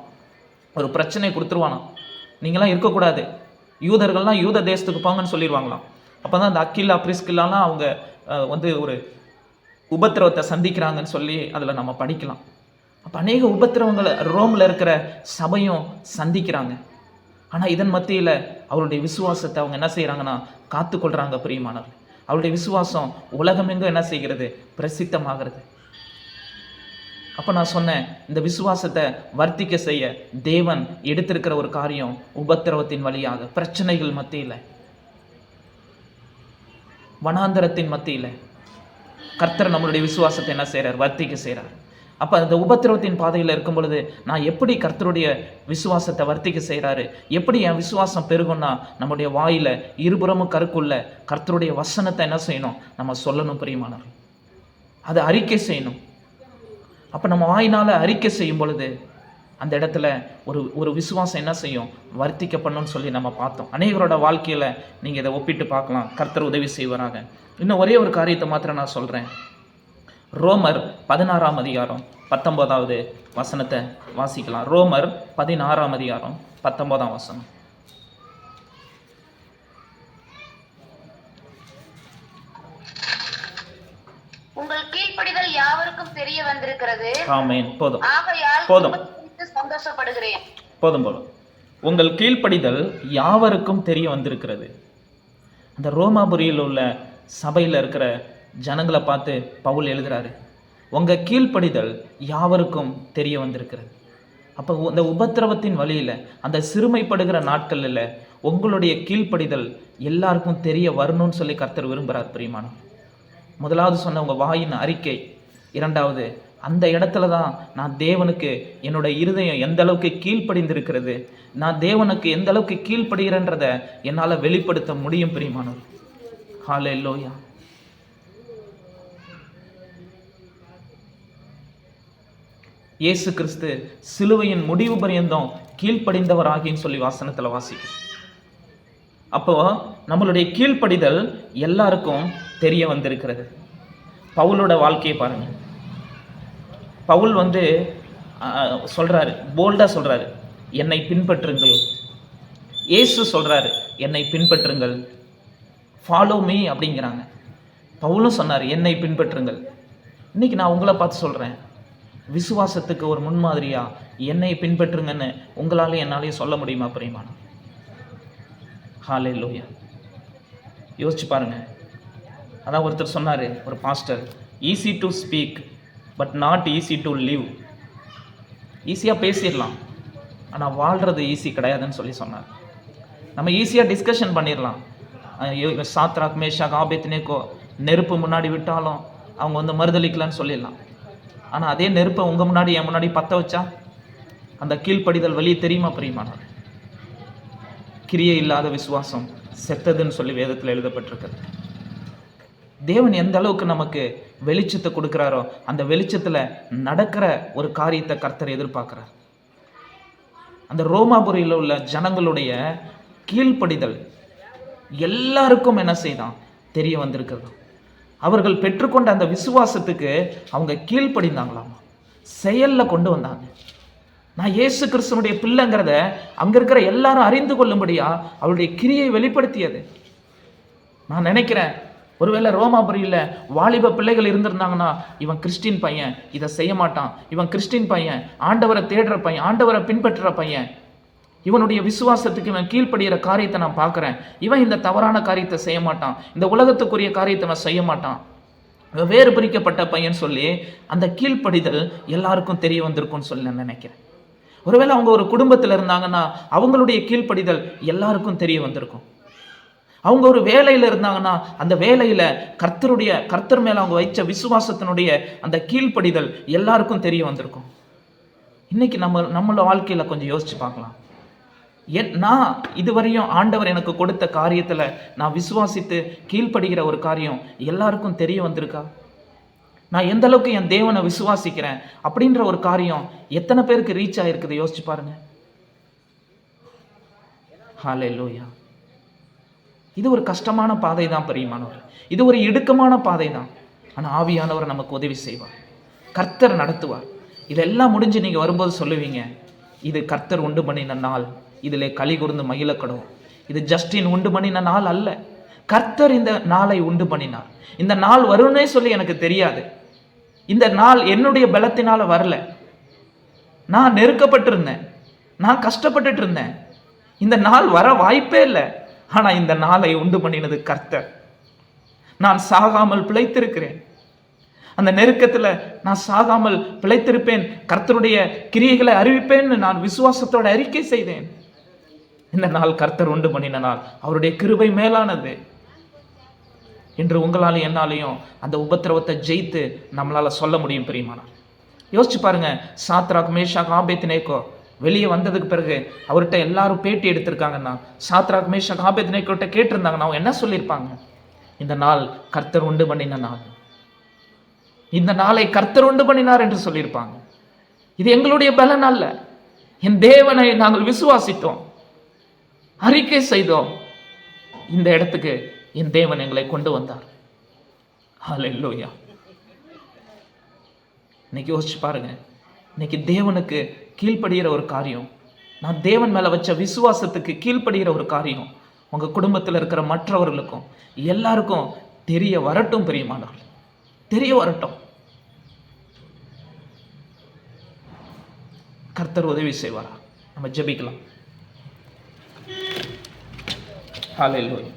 ஒரு பிரச்சனையை கொடுத்துருவானா. நீங்களாம் இருக்கக்கூடாது, யூதர்கள்லாம் யூத தேசத்துக்கு போங்கன்னு சொல்லிடுவாங்களாம். அப்போ தான் அந்த அக்கில்லா பிரிஸ்கில்லாலாம் அவங்க ஒரு உபத்திரவத்தை சந்திக்கிறாங்கன்னு சொல்லி அதில் நம்ம படிக்கலாம். அப்போ அநேக உபத்திரவங்களை ரோமில் இருக்கிற சபையும் சந்திக்கிறாங்க. ஆனால் இதன் மத்தியில் அவருடைய விசுவாசத்தை அவங்க என்ன செய்கிறாங்கன்னா காத்துக்கொள்கிறாங்க பிரியமானவர். அவருடைய விசுவாசம் உலகமெங்கும் என்ன செய்கிறது? பிரசித்தமாகிறது. அப்போ நான் சொன்னேன், இந்த விசுவாசத்தை வர்த்திக்க செய்ய தேவன் எடுத்திருக்கிற ஒரு காரியம் உபத்திரவத்தின் வழியாக, பிரச்சனைகள் மத்தியில், வனாந்தரத்தின் மத்தியில் கர்த்தர் நம்மளுடைய விசுவாசத்தை என்ன செய்கிறார்? வர்த்திக்க செய்கிறார். அப்போ அந்த உபத்திரவத்தின் பாதையில் இருக்கும் பொழுது நான் எப்படி கர்த்தருடைய விசுவாசத்தை வர்த்திக்க செய்கிறாரு, எப்படி என் விசுவாசம் பெருகும்னா, நம்முடைய வாயில் இருபுறமும் கருக்குள்ள கர்த்தருடைய வசனத்தை என்ன செய்யணும்? நம்ம சொல்லணும் பிரியமானவர். அதை அறிக்கை செய்யணும். அப்போ நம்ம வாயினால் அறிக்கை செய்யும் பொழுது அந்த இடத்துல ஒரு விசுவாசம் என்ன செய்யும்? வர்த்திக்கப்படணும்னு சொல்லி நம்ம பார்த்தோம். அநேகரோட வாழ்க்கையில் நீங்கள் இதை ஒப்பிட்டு பார்க்கலாம். கர்த்தர் உதவி செய்வாராக. இன்னும் ஒரே ஒரு காரியத்தை மாத்திரம் நான் சொல்கிறேன். ரோமர் 16ஆம் அதிகாரம் 19வது வசனத்தை வாசிக்கலாம். ரோமர் 16ஆம் அதிகாரம் 19ஆம் வசனம். உங்கள் கீழ்ப்படிதல் யாவருக்கும் தெரிய வந்திருக்கிறது. ஆமென். போதும் ஆகையால் போதும் சந்தோஷப்படுகிறேன். போதும். உங்கள் கீழ்ப்படிதல் யாவருக்கும் தெரிய வந்திருக்கிறது. அந்த ரோமாபுரியில் உள்ள சபையில் இருக்கிற ஜனங்களை பார்த்து பவுல் எழுதுறாரு, உங்கள் கீழ்ப்படிதல் யாவருக்கும் தெரிய வந்திருக்கிறது. அப்போ இந்த உபத்திரவத்தின் வழியில், அந்த சிறுமைப்படுகிற நாட்களில் உங்களுடைய கீழ்ப்படிதல் எல்லாருக்கும் தெரிய வரணும்னு சொல்லி கர்த்தர் விரும்புகிறார் பிரியமானவர். முதலாவது சொன்ன உங்கள் வாயின் அறிக்கை. இரண்டாவது, அந்த இடத்துல தான் நான் தேவனுக்கு என்னோட இருதயம் எந்த அளவுக்கு கீழ்ப்படிந்திருக்கிறது, நான் தேவனுக்கு எந்த அளவுக்கு கீழ்ப்படுகிறேன்றதை என்னால் வெளிப்படுத்த முடியும் பிரியமானவர். ஹல்லேலூயா. இயேசு கிறிஸ்து சிலுவையின் முடிவு பரியந்தம் கீழ்ப்படிந்தவராகின்னு சொல்லி வாசனத்தில் வாசிக்கும். அப்போ நம்மளுடைய கீழ்ப்படிதல் எல்லாருக்கும் தெரிய வந்திருக்கிறது. பவுலோட வாழ்க்கையை பாருங்க. பவுல் சொல்றாரு, போல்டா சொல்றாரு, என்னை பின்பற்றுங்கள். இயேசு சொல்றாரு, என்னை பின்பற்றுங்கள், ஃபாலோ மீ அப்படிங்கிறாங்க. பவுலும் சொன்னார், என்னை பின்பற்றுங்கள். இன்னைக்கு நான் உங்களை பார்த்து சொல்றேன், விசுவாசத்துக்கு ஒரு முன்மாதிரியா என்னை பின்பற்றுங்கன்னு உங்களாலே என்னாலேயும் சொல்ல முடியுமா பிரியமான? ஹல்லேலூயா. யோசிச்சு பாருங்க. அதான் ஒருத்தர் சொன்னார், ஒரு pastor, easy to speak but not easy to live. ஈஸியாக பேசிடலாம், ஆனால் வாழ்கிறது ஈஸி கிடையாதுன்னு சொல்லி சொன்னார். நம்ம ஈஸியாக டிஸ்கஷன் பண்ணிடலாம். சாத்ராக் மேஷாக் ஆபேத்நேகோ நெருப்பு முன்னாடி விட்டாலும் அவங்க வந்து மறுதளிக்கலான்னு சொல்லிடலாம். ஆனால் அதே நெருப்பை உங்கள் முன்னாடி என் முன்னாடி பற்ற வச்சா அந்த கீழ்ப்படிதல் வெளியே தெரியுமா பிரியமானவர்? கிரியை இல்லாத விசுவாசம் செத்ததுன்னு சொல்லி வேதத்தில் எழுதப்பட்டிருக்கிறது. தேவன் எந்த அளவுக்கு நமக்கு வெளிச்சத்தை கொடுக்குறாரோ அந்த வெளிச்சத்தில் நடக்கிற ஒரு காரியத்தை கர்த்தர் எதிர்பார்க்கிறார். அந்த ரோமாபுரியில் உள்ள ஜனங்களுடைய கீழ்ப்படிதல் எல்லாருக்கும் என்ன செய்தான் தெரிய வந்திருக்கிறது. அவர்கள் பெற்றுக்கொண்ட அந்த விசுவாசத்துக்கு அவங்க கீழ்ப்படிந்தாங்களாமா, செயலில் கொண்டு வந்தாங்க. நான் இயேசு கிறிஸ்துவனுடைய பிள்ளைங்கிறத அங்கே இருக்கிற எல்லாரும் அறிந்து கொள்ளும்படியா அவருடைய கிரியை வெளிப்படுத்தியது. நான் நினைக்கிறேன், ஒருவேளை ரோமாபுரியில் வாலிப பிள்ளைகள் இருந்திருந்தாங்கன்னா, இவன் கிறிஸ்டின் பையன் இதை செய்ய மாட்டான், இவன் கிறிஸ்டின் பையன் ஆண்டவரை தேடுற பையன், ஆண்டவரை பின்பற்றுற பையன், இவனுடைய விசுவாசத்துக்கு இவன் கீழ்ப்படுகிற காரியத்தை நான் பார்க்குறேன், இவன் இந்த தவறான காரியத்தை செய்ய மாட்டான், இந்த உலகத்துக்குரிய காரியத்தை அவன் செய்ய மாட்டான், இவன் வேறு பிரிக்கப்பட்ட பையன் சொல்லி அந்த கீழ்ப்படிதல் எல்லாருக்கும் தெரிய வந்திருக்கும்னு சொல்லி நான் நினைக்கிறேன். ஒருவேளை அவங்க ஒரு குடும்பத்தில் இருந்தாங்கன்னா அவங்களுடைய கீழ்ப்படிதல் எல்லாருக்கும் தெரிய வந்திருக்கும். அவங்க ஒரு வேலையில் இருந்தாங்கன்னா அந்த வேலையில் கர்த்தர் மேலே அவங்க வைச்ச விசுவாசத்தினுடைய அந்த கீழ்ப்படிதல் எல்லாருக்கும் தெரிய வந்திருக்கும். இன்னைக்கு நம்மளோட வாழ்க்கையில் கொஞ்சம் யோசிச்சு பார்க்கலாம். நான் இதுவரையும் ஆண்டவர் எனக்கு கொடுத்த காரியத்தில் நான் விசுவாசித்து கீழ்ப்படுகிற ஒரு காரியம் எல்லாருக்கும் தெரிய வந்திருக்கா? நான் எந்த அளவுக்கு என் தேவனை விசுவாசிக்கிறேன் அப்படின்ற ஒரு காரியம் எத்தனை பேருக்கு ரீச் ஆகிருக்குது யோசிச்சு பாருங்க. ஹல்லேலூயா. இது ஒரு கஷ்டமான பாதை தான் பிரியமானவர், இது ஒரு இடுக்கமான பாதை தான். ஆனால் ஆவியானவர் நமக்கு உதவி செய்வார், கர்த்தர் நடத்துவார். இதெல்லாம் முடிஞ்சு நீங்கள் வரும்போது சொல்லுவீங்க, இது கர்த்தர் உண்டு பண்ணின நாள், இதிலே களி கூர்ந்து மகிழக்கடும். இது ஜஸ்டின் உண்டு பண்ணின நாள் அல்ல, கர்த்தர் இந்த நாளை உண்டு பண்ணினார். இந்த நாள் வரும்னே சொல்லி எனக்கு தெரியாது. இந்த நாள் என்னுடைய பலத்தினால வரல. நான் நெருக்கப்பட்டிருந்தேன், நான் கஷ்டப்பட்டுட்டு இருந்தேன். இந்த நாள் வர வாய்ப்பே இல்லை. ஆனா இந்த நாளை உண்டு பண்ணினது கர்த்தர். நான் சாகாமல் பிழைத்திருக்கிறேன். அந்த நெருக்கத்துல நான் சாகாமல் பிழைத்திருப்பேன், கர்த்தருடைய கிரியைகளை அறிவிப்பேன்னு நான் விசுவாசத்தோட அறிக்கை செய்தேன். இந்த நாள் கர்த்தர் உண்டு பண்ணின நாள், அவருடைய கிருபை மேலானது. என்று உங்களாலையும் என்னாலையும் அந்த உபத்திரவத்தை ஜெயித்து நம்மளால சொல்ல முடியும் பிரியமானார். யோசிச்சு பாருங்க, சாத்ராக் மேஷாக் ஆபேத்நேகோ வெளியே வந்ததுக்கு பிறகு அவர்கிட்ட எல்லாரும் பேட்டி எடுத்திருக்காங்கன்னா, சாத்ராக் மேஷாக் ஆபேத்நேகோட்ட கேட்டிருந்தாங்கன்னா அவங்க என்ன சொல்லியிருப்பாங்க? இந்த நாள் கர்த்தர் உண்டு பண்ணின நாள், இந்த நாளை கர்த்தர் உண்டு பண்ணினார் என்று சொல்லியிருப்பாங்க. இது எங்களுடைய பலன் அல்ல, என் தேவனை நாங்கள் விசுவாசித்தோம், அறிக்கை செய்தோம். இந்த இடத்துக்கு என் தேவன் எங்களை கொண்டு வந்தார். ஹல்லேலூயா. இன்னைக்கு யோசிச்சு பாருங்க, இன்னைக்கு தேவனுக்கு கீழ்ப்படுகிற ஒரு காரியம், நான் தேவன் மேல வச்ச விசுவாசத்துக்கு கீழ்ப்படுகிற ஒரு காரியம் உங்க குடும்பத்தில் இருக்கிற மற்றவர்களுக்கும் எல்லாருக்கும் தெரிய வரட்டும் பிரியமானவர்கள், தெரிய வரட்டும். கர்த்தர் உதவி செய்வாரா? நம்ம ஜெபிக்கலாம். ஹல்லேலூயா.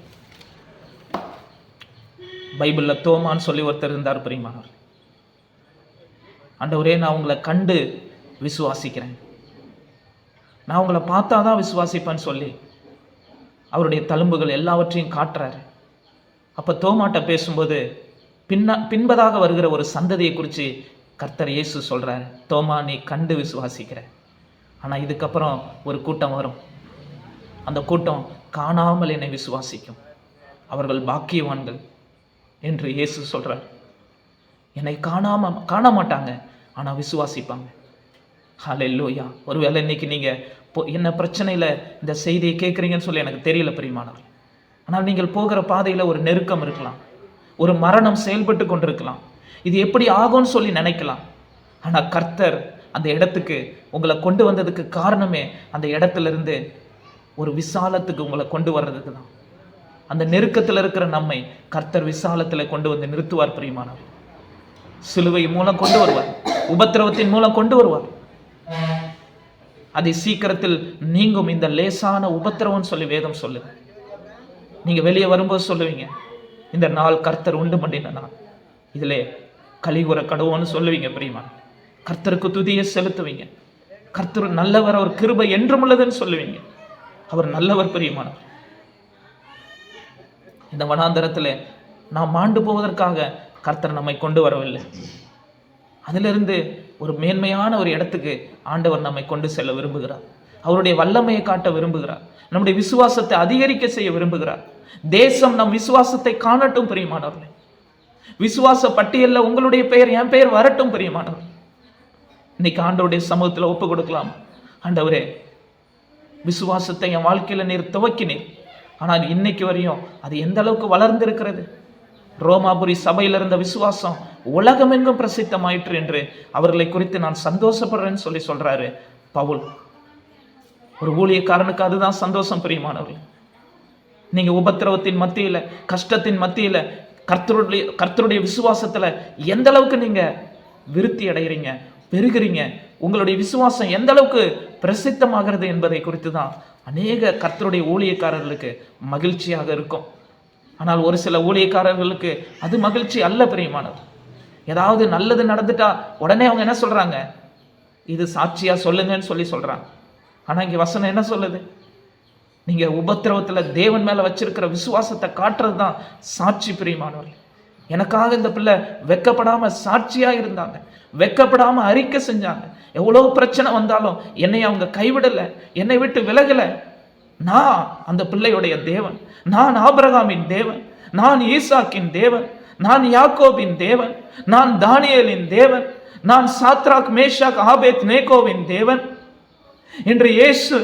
பைபிள்ல தோமான்னு சொல்லி ஒருத்தர் இருந்தார் பிரியமானவர். ஆண்டவரே, நான் உங்களை கண்டு விசுவாசிக்கிறேன், நான் உங்களை பார்த்தாதான் விசுவாசிப்பேன்னு சொல்லி அவருடைய தழும்புகள் எல்லாவற்றையும் காட்டுறாரு. அப்போ தோமாட்ட பேசும்போது பின்பதாக வருகிற ஒரு சந்ததியை குறித்து கர்த்தர் இயேசு சொல்கிறார், தோமா நீ கண்டு விசுவாசிக்கிற, ஆனால் இதுக்கப்புறம் ஒரு கூட்டம் வரும், அந்த கூட்டம் காணாமல் என்னை விசுவாசிக்கும், அவர்கள் பாக்கியவான்கள் என்று இயேசு சொல்கிறார். என்னை காண மாட்டாங்க, ஆனால் விசுவாசிப்பாங்க. ஹல்லேலூயா. ஒருவேளை இன்னைக்கு நீங்கள் என்ன பிரச்சனையில் இந்த செய்தியை கேட்குறீங்கன்னு சொல்லி எனக்கு தெரியல பிரியமானவர். ஆனால் நீங்கள் போகிற பாதையில் ஒரு நெருக்கம் இருக்கலாம், ஒரு மரணம் செயல்பட்டு கொண்டிருக்கலாம், இது எப்படி ஆகும்னு சொல்லி நினைக்கலாம். ஆனால் கர்த்தர் அந்த இடத்துக்கு உங்களை கொண்டு வந்ததுக்கு காரணமே அந்த இடத்துல இருந்து ஒரு விசாலத்துக்கு உங்களை கொண்டு வர்றதுக்கு தான். அந்த நெருக்கத்தில் இருக்கிற நம்மை கர்த்தர் விசாலத்தில் கொண்டு வந்து நிறுத்துவார் பிரியமானவர். சிலுவை மூலம் கொண்டு வருவார், உபத்திரவத்தின் மூலம் கொண்டு வருவார். அதை சீக்கிரத்தில் நீங்கும் இந்த லேசான உபத்திரவம் சொல்லி வேதம் சொல்லுது. நீங்க வெளியே வரும்போது சொல்லுவீங்க, இந்த நாள் கர்த்தர் உண்டு பண்ணின நாள், இதிலே கலிகுற கடவுன்னு சொல்லுவீங்க பிரியமான. கர்த்தருக்கு துதியை செலுத்துவீங்க. கர்த்தர் நல்லவர், அவர் கிருபை என்றும் உள்ளதுன்னு சொல்லுவீங்க. அவர் நல்லவர் பிரியமானவர். இந்த வனாந்தரத்தில் நாம் மாண்டு போவதற்காக கர்த்தர் நம்மை கொண்டு வரவில்லை. அதிலிருந்து ஒரு மேன்மையான ஒரு இடத்துக்கு ஆண்டவர் நம்மை கொண்டு செல்ல விரும்புகிறார். அவருடைய வல்லமையை காட்ட விரும்புகிறார். நம்முடைய விசுவாசத்தை அதிகரிக்க செய்ய விரும்புகிறார். தேசம் நம் விசுவாசத்தை காணட்டும் பிரியமானவர்களே. விசுவாச பட்டியலில் உங்களுடைய பெயர், என் பெயர் வரட்டும் பிரியமானவர்களே. இன்னைக்கு ஆண்டவருடைய சமூகத்தில் ஒப்பு கொடுக்கலாம். ஆண்டவரே, விசுவாசத்தை என் வாழ்க்கையில நீர் துவக்கினீர், ஆனால் இன்னைக்கு வரையும் அது எந்த அளவுக்கு வளர்ந்து இருக்கிறது. ரோமாபுரி சபையில் இருந்த விசுவாசம் உலகமெங்கும் பிரசித்தமாயிற்று என்று அவர்களை குறித்து நான் சந்தோஷப்படுறேன்னு சொல்றாரு பவுல். ஒரு ஊழியக்காரனுக்கு அதுதான் சந்தோஷம். நீங்க உபத்திரவத்தின் மத்தியில, கஷ்டத்தின் மத்தியில கர்த்தருடைய விசுவாசத்துல எந்த அளவுக்கு நீங்க விருத்தி அடைகிறீங்க, பெருகிறீங்க, உங்களுடைய விசுவாசம் எந்த அளவுக்கு பிரசித்தமாகிறது என்பதை குறித்து தான் அநேக கர்த்தருடைய ஊழியக்காரர்களுக்கு மகிழ்ச்சியாக இருக்கும். ஆனால் ஒரு சில ஊழியக்காரர்களுக்கு அது மகிழ்ச்சி அல்ல பிரியமானவர். ஏதாவது நல்லது நடந்துட்டா உடனே அவங்க என்ன சொல்றாங்க, இது சாட்சியா சொல்லுங்கன்னு சொல்றாங்க. ஆனா இங்க வசனம் என்ன சொல்லுது? நீங்க உபத்திரவத்துல தேவன் மேல வச்சிருக்கிற விசுவாசத்தை காட்டுறது தான் சாட்சி பிரியமானவர்கள். எனக்காக இந்த பிள்ளை வெக்கப்படாம சாட்சியா இருந்தாங்க, வெக்கப்படாம அறிக்கை செஞ்சாங்க. எவ்வளவு பிரச்சனை வந்தாலும் என்னை அவங்க கைவிடல, என்னை விட்டு விலகல. நான் அந்த பிள்ளையுடைய தேவன், நான் ஆபிரகாமின் தேவன், நான் ஈசாக்கின் தேவன், நான் யாக்கோபின் தேவன், நான் தானியேலின் தேவன், நான் சாத்ராக் மேஷாக் ஆபேத் நேகோவின் தேவன் என்று இயேசு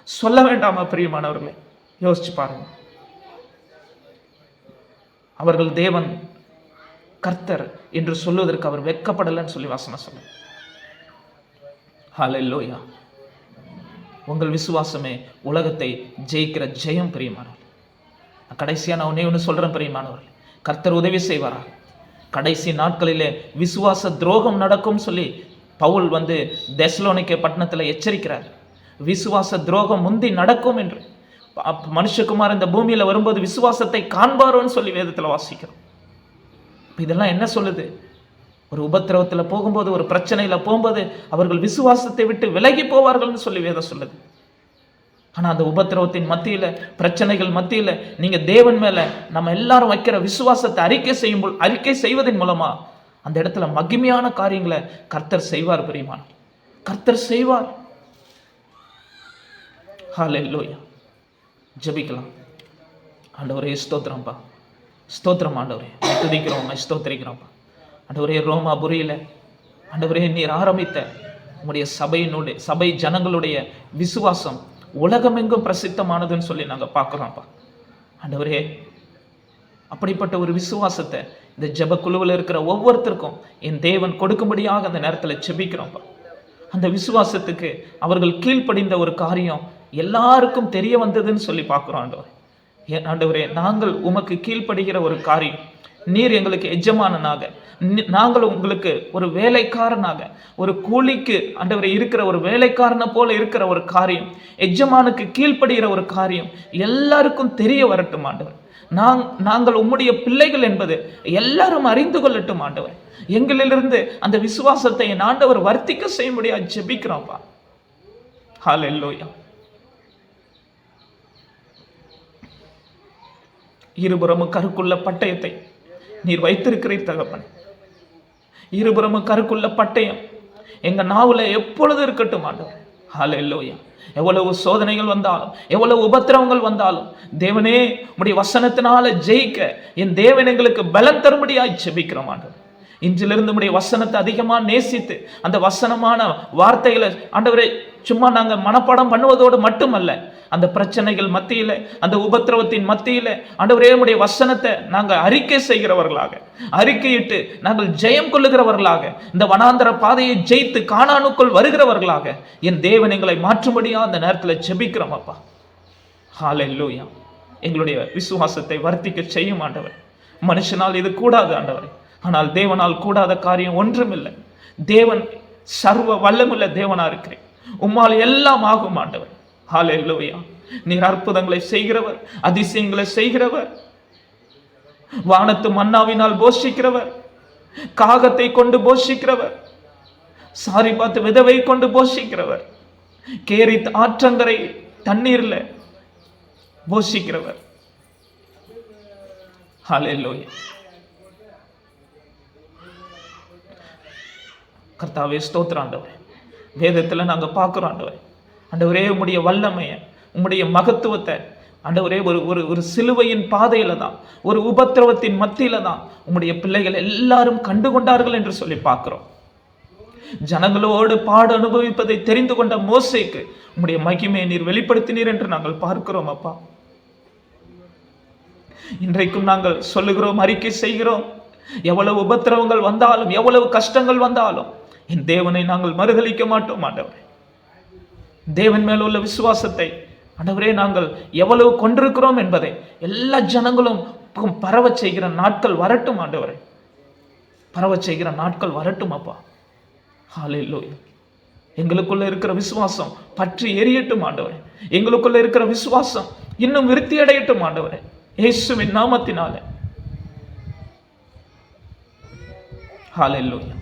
சொல்ல வேண்டாமா பிரியமானவர்களே? யோசிச்சு பாருங்க. அவர்கள் தேவன் கர்த்தர் என்று சொல்லுவதற்கு அவர் வெட்கப்படலன்னு சொல்லி வசனம் சொல்ல. ஹல்லேலூயா. உங்கள் விசுவாசமே உலகத்தை ஜெயிக்கிற ஜெயம் பிரியமானவர்கள். கடைசியா நான் ஒண்ணு சொல்றேன் பிரியமானவர்கள், கர்த்தர் உதவி செய்வாரா? கடைசி நாட்களிலே விசுவாச துரோகம் நடக்கும் சொல்லி பவுல் தெசலோனிக்கே பட்டணத்துல எச்சரிக்கிறார். விசுவாச துரோகம் முந்தி நடக்கும் என்று. மனுஷகுமார் இந்த பூமியில வரும்போது விசுவாசத்தை காண்பாரோன்னு சொல்லி வேதத்துல வாசிக்கிறோம். இதெல்லாம் என்ன சொல்லுது? ஒரு உபத்திரவத்துல போகும்போது, ஒரு பிரச்சனையில போகும்போது அவர்கள் விசுவாசத்தை விட்டு விலகி போவார்கள்னு சொல்லி வேதம் சொல்லுது. ஆனா அந்த உபத்திரவத்தின் மத்தியில, பிரச்சனைகள் மத்தியில நீங்க தேவன் மேல நம்ம எல்லாரும் வைக்கிற விசுவாசத்தை அறிக்கை செய்வதன் மூலமா அந்த இடத்துல மகிமையான காரியங்களை கர்த்தர் செய்வார் பிரியமான. கர்த்தர் செய்வார். ஹல்லேலூயா. ஜெபிக்கலாம். ஆண்டவரே ஸ்தோத்திரம்பா, ஸ்தோத்திரம் ஆண்டவரே, துதிக்கிறோம், ஸ்தோத்திரிக்கிறோம்ப்பா. ஆண்டவரே, ரோமாபுரியில ஆண்டவரே நீர் ஆரம்பித்த உங்களுடைய சபை ஜனங்களுடைய விசுவாசம் உலகமெங்கும் பிரசித்தமானதுன்னு சொல்லி நாங்கள் பார்க்குறோம்ப்பா. ஆண்டவரே, அப்படிப்பட்ட ஒரு விசுவாசத்தை இந்த ஜெப குழுவில் இருக்கிற ஒவ்வொருத்தருக்கும் என் தேவன் கொடுக்கும்படியாக அந்த நேரத்தில் ஜெபிக்கிறோம்ப்பா. அந்த விசுவாசத்துக்கு அவர்கள் கீழ்ப்படிந்த ஒரு காரியம் எல்லாருக்கும் தெரிய வந்ததுன்னு சொல்லி பார்க்குறோம். ஆண்டவரே, நாங்கள் உமக்கு கீழ்ப்படுகிற ஒரு காரியம், நீர் எங்களுக்கு எஜமானனாக, நாங்கள் உங்களுக்கு ஒரு வேலைக்காரனாக, ஒரு கூலிக்கு ஆண்டவரே இருக்கிற ஒரு வேலைக்காரனை போல இருக்கிற ஒரு காரியம், எஜமானுக்கு கீழ்ப்படுகிற ஒரு காரியம் எல்லாருக்கும் தெரிய வரட்டும் ஆண்டவர். நாங்கள் உம்முடைய பிள்ளைகள் என்பது எல்லாரும் அறிந்து கொள்ளட்டும் ஆண்டவர். எங்களிலிருந்து அந்த விசுவாசத்தை என் ஆண்டவர் வர்த்திக்க செய்ய முடியாது ஜெபிக்கிறோம்ப்பா. ஹல்லேலூயா. இருபுறமும் கருக்குள்ள பட்டயத்தை நீர் வைத்திருக்கிறீர் தகப்பனே. இருபுறமும் கருக்குள்ள பட்டயம் எங்க நாவுல எப்பொழுது இருக்கட்டும் ஆண்டவர். ஹல்லேலூயா. எவ்வளவு சோதனைகள் வந்தாலும், எவ்வளவு உபத்திரவங்கள் வந்தாலும், தேவனே உம்முடைய வசனத்தினால ஜெயிக்க என் தேவன் எங்களுக்கு பலம் தரும்படியாய் ஜெபிக்கிறோம் ஆண்டவர். இன்றிலிருந்து உம்முடைய வசனத்தை அதிகமா நேசித்து அந்த வசனமான வார்த்தைகளை ஆண்டவரே சும்மா நாங்க மனப்பாடம் பண்ணுவதோடு மட்டுமல்ல, அந்த பிரச்சனைகள் மத்தியில, அந்த உபத்திரவத்தின் மத்தியில ஆண்டவரே உம்முடைய வசனத்தை நாங்க அறிக்கை செய்கிறவர்களாக, அறிக்கையிட்டு நாங்கள் ஜெயம் கொள்ளுகிறவர்களாக, இந்த வனாந்தர பாதையை ஜெயித்து கானானுக்குள் வருகிறவர்களாக என் தேவன் எங்களை மாற்றும்படியா அந்த நேரத்தில் ஜெபிக்கிறோம் அப்பா. ஹல்லேலூயா. எங்களுடைய விசுவாசத்தை வர்த்திக்க செய்யும் ஆண்டவர். மனுஷனால் இது கூடாது ஆண்டவரே, ஆனால் தேவனால் கூடாத காரியம் ஒன்றுமில்லை. தேவன் சர்வ வல்லமுள்ள தேவனா இருக்கிறேன், உம்மால் எல்லாம் ஆகும் ஆண்டவர். ஹல்லேலூயா. நீர் அற்புதங்களை செய்கிறவர், அதிசயங்களை செய்கிறவர், வானத்து மன்னாவினால் போஷிக்கிறவர், காகத்தை கொண்டு போஷிக்கிறவர், சாரிபாத் விதவை கொண்டு போஷிக்கிறவர், கேரித் ஆற்றங்கரை தண்ணீர்ல போஷிக்கிறவர். ஹல்லேலூயா. கர்த்தாவே ஸ்தோத்திரம் ஆண்டவரே. வேதத்தில் நாங்கள் பார்க்குறோம் ஆண்டவரே, ஆண்டவரே உம்முடைய வல்லமையை, உம்முடைய மகத்துவத்தை ஆண்டவரே ஒரு சிலுவையின் பாதையில தான், ஒரு உபத்திரவத்தின் மத்தியில தான் உம்முடைய பிள்ளைகள் எல்லாரும் கண்டுகொண்டார்கள் என்று சொல்லி பார்க்கிறோம். ஜனங்களோடு பாடு அனுபவிப்பதை தெரிந்து கொண்ட மோசேக்கு உம்முடைய மகிமையை நீர் வெளிப்படுத்தினீர் என்று நாங்கள் பார்க்கிறோம் அப்பா. இன்றைக்கும் நாங்கள் சொல்லுகிறோம், அறிக்கை செய்கிறோம், எவ்வளவு உபத்திரவங்கள் வந்தாலும், எவ்வளவு கஷ்டங்கள் வந்தாலும் என் தேவனை நாங்கள் மறுதலிக்க மாட்டோம் ஆண்டவரே. தேவன் மேல் உள்ள விசுவாசத்தை ஆண்டவரே நாங்கள் எவ்வளவு கொண்டிருக்கிறோம் என்பதை எல்லா ஜனங்களும் பரவச் செய்கிற நாட்கள் வரட்டும் ஆண்டவரே, பரவச் செய்கிற நாட்கள் வரட்டும் அப்பா. ஹல்லேலூயா. எங்களுக்குள்ள இருக்கிற விசுவாசம் பற்றி எரியட்டும் ஆண்டவரே. எங்களுக்குள்ள இருக்கிற விசுவாசம் இன்னும் விருத்தி அடையட்டும் ஆண்டவரே, இயேசுவின் நாமத்தினாலே. ஹல்லேலூயா.